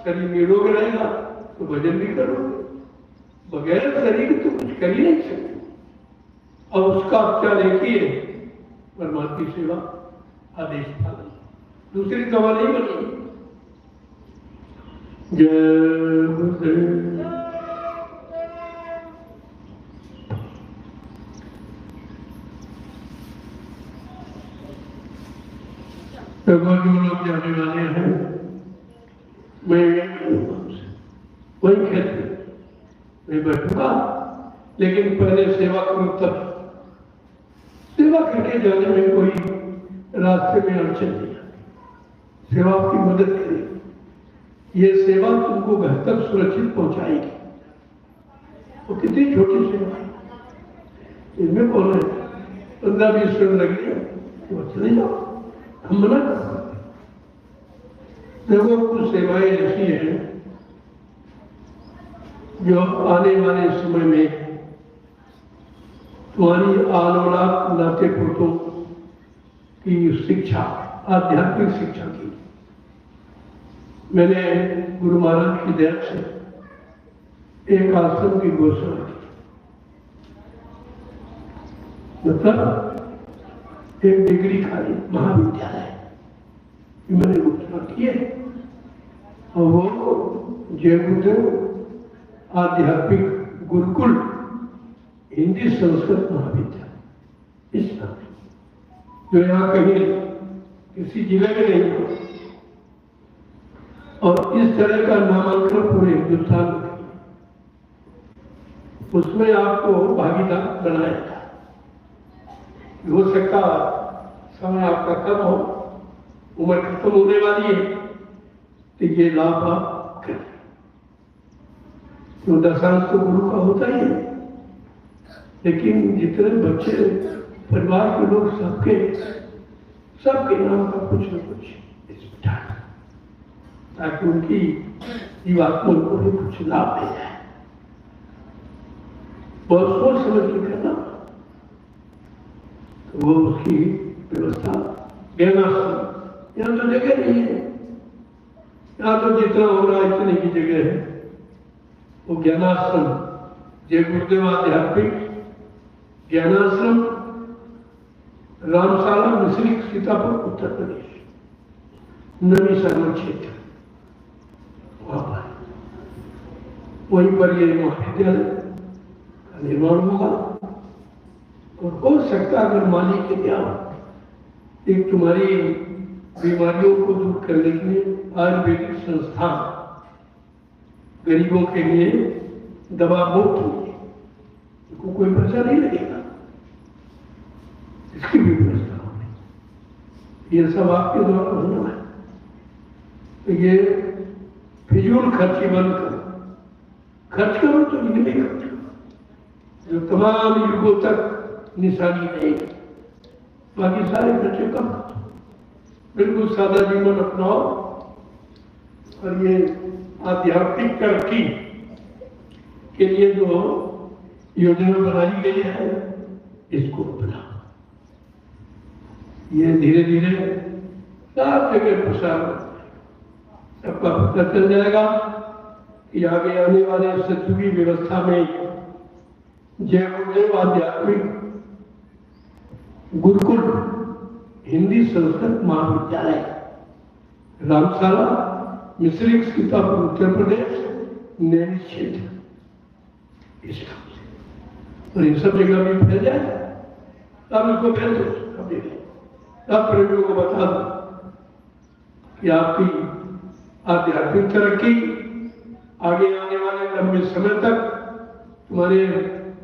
शरीर निरोग रहेगा तो भजन भी करोगे। बगैर शरीर तो कुछ कर ही नहीं सकते। और उसका उपचार एक ही है, परमात्मा की सेवा, आदेश पालन, दूसरी दवा नहीं बनी। जय गुरुदेव। जो लोग जाने वाले हैं, मैं वही कहते मैं बैठूंगा, लेकिन पहले सेवा करूं। तब सेवा करके जाने में कोई रास्ते में अड़चन नहीं आती। सेवा आपकी मदद करेगी। ये सेवा तुमको घर तक सुरक्षित पहुंचाएगी। वो कितनी छोटी सेवा है, इनमें कौन है 15-20 मिनट लगे तो चले जाओ, हम मना कर सकते। देखो कुछ सेवाएं ऐसी हैं जो आने वाले समय में तुम्हारी औलाद नाते पुतों की शिक्षा, आध्यात्मिक शिक्षा की। मैंने गुरु महाराज की दया से एक आश्रम की घोषणा की, मतलब एक डिग्री खाली महाविद्यालय मैंने घोषणा की है। और वो जय गुरुदेव आध्यात्मिक गुरुकुल हिंदी संस्कृत महाविद्यालय, इस नाम जो यहाँ कहीं किसी जिले में नहीं हो, और इस तरह का नामांकन पूरे हिंदुस्तान में, उसमें आपको भागीदार बनाया जाए। हो सकता समय आपका कम हो, उम्र खत्म होने वाली है, तो ये लाभ आप करें। तो दशांश तो गुरु का होता ही है, लेकिन जितने बच्चे परिवार के लोग सबके नाम का कुछ न कुछ इसमें डाल, ताकि उनकी जीवात्मा को भी कुछ लाभ मिल जाए। बहुत सोच समझ के करना। वो उसकी व्यवस्था ज्ञानाश्रम, यहाँ तो जगह नहीं है, यहाँ तो जितना हो रहा है इतने की जगह है। वो ज्ञानाश्रम जय गुरुदेव आध्यात्मिक ज्ञानाश्रम, रामशाला, मिश्रिक, सीतापुर, उत्तर प्रदेश, नवी शर्मा क्षेत्र, वहां पर वहीं पर ये महाविद्यालय का निर्माण होगा। और हो सकता अगर मालिक के क्या एक तुम्हारी बीमारियों को दूर करने के लिए आयुर्वेदिक संस्थान, गरीबों के लिए दवा मुफ्त होगी, उनको कोई पैसा नहीं लगेगा, इसकी भी व्यवस्था होगी। ये सब आपके द्वारा होना है। तो ये फिजूल खर्ची बंद करो, खर्च करो तो इनमें खर्च करो जो तमाम युगों तक निशानी रहेगी, बाकी सारे खर्चे कम करो, बिल्कुल सादा जीवन अपनाओ। और ये आध्यात्मिक तरक्की के लिए जो योजना बनाई गई है इसको अपनाओ। ये धीरे धीरे सब जगह प्रसार, सबका पता चल जाएगा कि आगे आने वाले सतयुगी व्यवस्था में जय गुरुदेव आध्यात्मिक गुरुकुल हिंदी संस्कृत महाविद्यालय, रामशाला, मिश्रिक, सीतापुर, उत्तर प्रदेश, नैनी क्षेत्र, इस नाम से। और इन सब जगह भी फैल जाए, तब इसको फैल दो सब जगह, तब प्रेमियों को बता दो कि आपकी आध्यात्मिक तरक्की आगे आने वाले लंबे समय तक तुम्हारे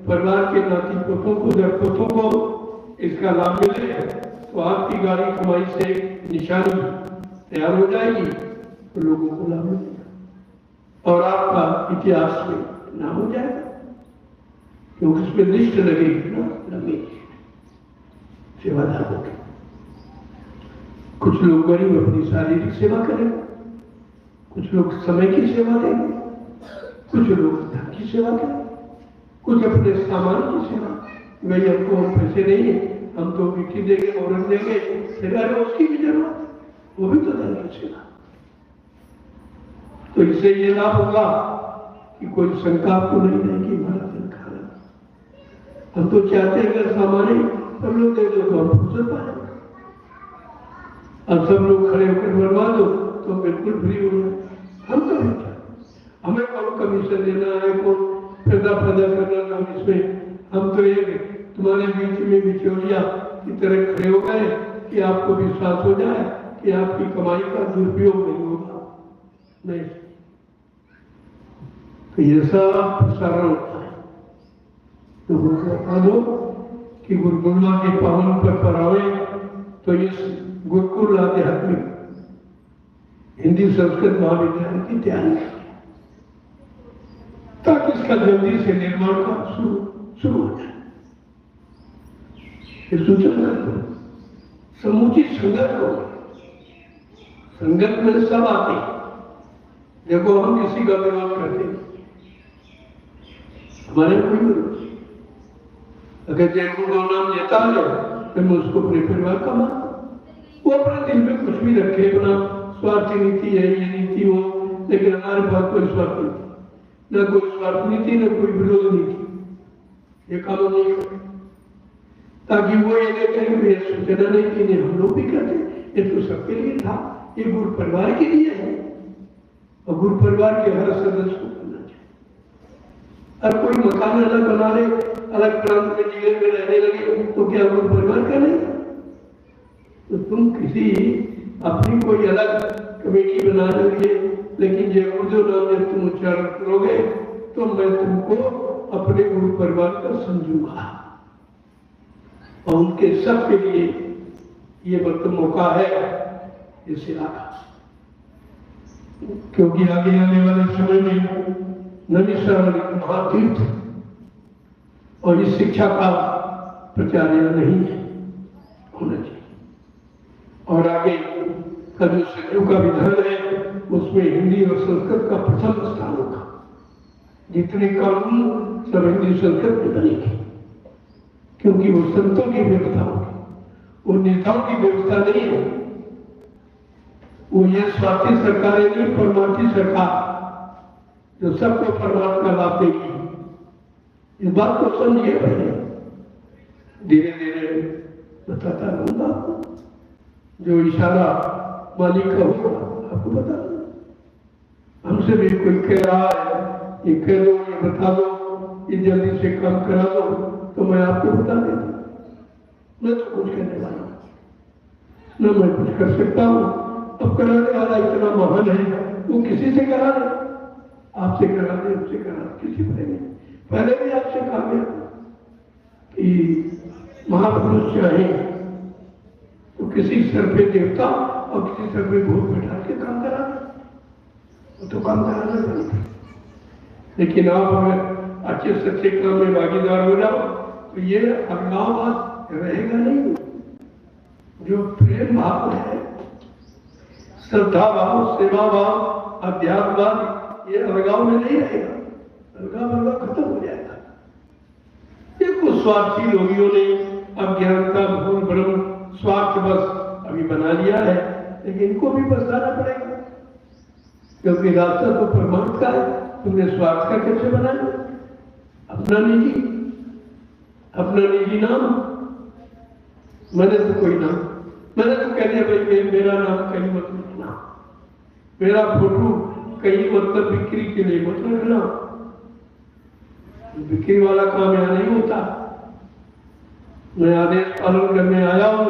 परिवार के नाती पोतों को, दरपोतों को इसका लाभ मिले, तो आपकी गाड़ी कमाई से निशानी तैयार हो जाएगी, तो लोगों को लाभ मिलेगा और आपका इतिहास में नाम हो जाएगा, क्योंकि उसमें लिस्ट लगेगी ना, लंबी सेवादार होगी। कुछ लोग गरीब अपनी शारीरिक सेवा करेंगे, कुछ लोग समय की सेवा देंगे, कुछ लोग धन की सेवा करेंगे, कुछ अपने सामान की सेवा। भाई हमको पैसे नहीं है, हम तो मिट्टी देंगे, औरत देंगे, सेवा उसकी भी जरूरत, वो भी तो धन की सेवा। तो इससे ये लाभ होगा कि कोई शंका आपको नहीं रहेगी हमारा धन खाना। हम तो चाहते हैं अगर सामान सब लोग दे दो तो हम फुर्सत पाएंगे, अब सब लोग खड़े होकर बनवा दो तो बिल्कुल फ्री हो जाए। हम तो नहीं, हमें कौन कमीशन देना है, कौन पैदा करना है इसमें। हम तो एक तुम्हारे बीच में बिचौलिया की तरह खड़े हो गए कि आपको विश्वास हो जाए कि आपकी कमाई का दुरुपयोग नहीं होगा, नहीं। तो ये सब प्रसारण होता है। तो बता दो कि गुरु पूर्णिमा के पावन पर आवे तो इस गुरुकुल आध्यात्मिक हिंदी संस्कृत महाविद्यालय की तैयारी करें, ताकि इसका जल्दी से निर्माण का शुरू हो जाए। सूचना करो, समुचित संगत करो, संगत में सब आते हैं। देखो हम किसी का विरोध करते हैं, हमारे कोई विरोध, अगर जय गुरु नाम लेता है तो मैं उसको अपने परिवार का मानता हूं। वो अपने दिल में कुछ भी रखे, अपना स्वार्थी नीति है, ये नीति हो, लेकिन हमारे पास कोई स्वार्थ नीति, न कोई स्वार्थ नीति, न कोई विरोध नीति, ये काम नहीं करते, ताकि वो ये देखें ये सूचना नहीं की नहीं हम लोग भी करते, ये तो सबके लिए था, ये गुरु परिवार के लिए है और गुरु परिवार के हर सदस्य को करना चाहिए। और कोई मकान अलग बना ले, अलग प्रांत में जिले में रहने लगे तो क्या गुरु परिवार का नहीं? तो तुम किसी अपनी कोई अलग कमेटी बना लोगे, लेकिन जय गुरुदेव नाम जब तुम उच्चारण करोगे तो मैं तुमको अपने गुरु परिवार का समझूंगा और उनके सब के लिए ये वक्त मौका है इसे आगा, क्योंकि आगे आने वाले समय में नवी शरण महातीर्थ और इस शिक्षा का प्रचार नहीं है होना चाहिए। और आगे का जो सतयुग का विधान है उसमें हिंदी और संस्कृत का प्रथम स्थान होगा। जितने कानून सब हिंदी संस्कृत में बनेंगे, क्योंकि वो संतों की व्यवस्था होगी। वो नेताओं की व्यवस्था नहीं है, वो ये स्वार्थी सरकारें नहीं, परमार्थी सरकार जो सबको परमार्थ का लाभ देगी। इस बात को समझिए पहले, धीरे धीरे बताता रहूंगा आपको। जो इशारा मालिक का होगा आपको बता दो। हमसे भी कोई कह रहा है ये कह दो, ये बता दो, ये जल्दी से काम करा दो, तो मैं आपको बता देता। मैं तो कुछ कहने वाला न मैं कुछ कर सकता हूँ। अब कराने वाला इतना महान है, वो किसी से करा दे, आपसे करा दे, उससे करा दे, किसी पर नहीं। पहले भी आपसे कहा गया कि महापुरुष चाहे तो किसी सर पे देवता और किसी सर पे भूत बैठा के काम करा दे, तो काम कराना पड़ता। लेकिन आप अगर अच्छे सच्चे काम में भागीदार हो जाओ तो ये अलगाववाद रहेगा नहीं। जो प्रेम भाव है, श्रद्धा भाव, सेवा भाव, अध्यात्मवाद, ये अलगाव में नहीं रहेगा। अलगाव खत्म हो जाएगा। ये कुछ स्वार्थी लोगों ने अज्ञानता, भूल भ्रम, स्वार्थ बस अभी बना लिया है, लेकिन इनको भी बचाना पड़ेगा, क्योंकि रास्ता तो परमार्थ का है। तुमने स्वार्थ का कैसे बनाया? अपना निजी नाम, मैंने तो कोई नाम, मैंने तो कह दिया भाई मेरा नाम कहीं मत लिखना, मेरा फोटो कहीं मतलब बिक्री के लिए मत रखना। बिक्री वाला काम यहाँ नहीं होता। मैं आदेश पालन करने आया हूँ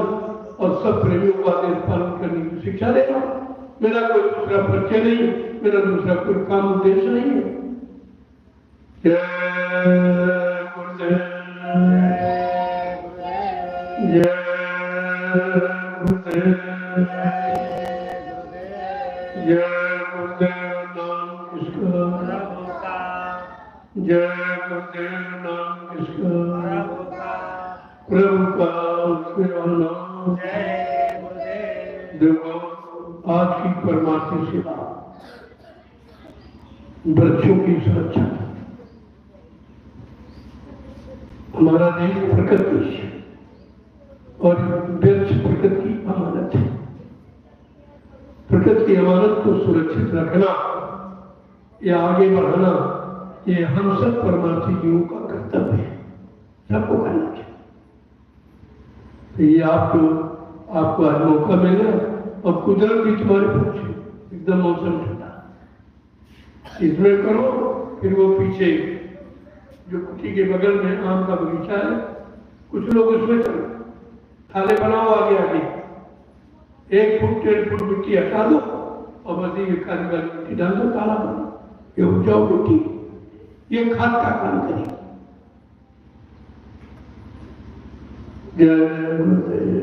और सब प्रेमियों को आदेश पालन करने की शिक्षा दे रहा हूँ। मेरा कोई दूसरा परिचय नहीं, मेरा दूसरा कोई काम उद्देश्य नहीं है। जय गुरुदेव, जय गुरुदेव, जय गुरुदेव नाम किसका, जय गुरुदेव नाम किसका, प्रभु का उसके नाम। देखो आज की परमार्थी सेवा, बच्चों की सुरक्षा, हमारा देश प्रकृति है और वृक्ष प्रकृति की अमानत है। प्रकृति की अमानत को सुरक्षित रखना या आगे बढ़ाना, ये हम सब परमार्थी जीवों का कर्तव्य है, सबको करना चाहिए। ये आपको आज मौका मिला और कुदरत भी तुम्हारे पक्ष है, एकदम मौसम ठंडा, इसमें करो। फिर वो पीछे जो कुटी के बगल में आम का बगीचा है, कुछ लोग उसमें चलो, थाले बनाओ आगे आगे, 1 फुट 1.5 फुट मिट्टी हटा दो और बस ये खाली वाली मिट्टी डाल दो, ताला बनो, ये उपजाऊ मिट्टी, ये खाद का काम करेगी। जय गुरुदेव।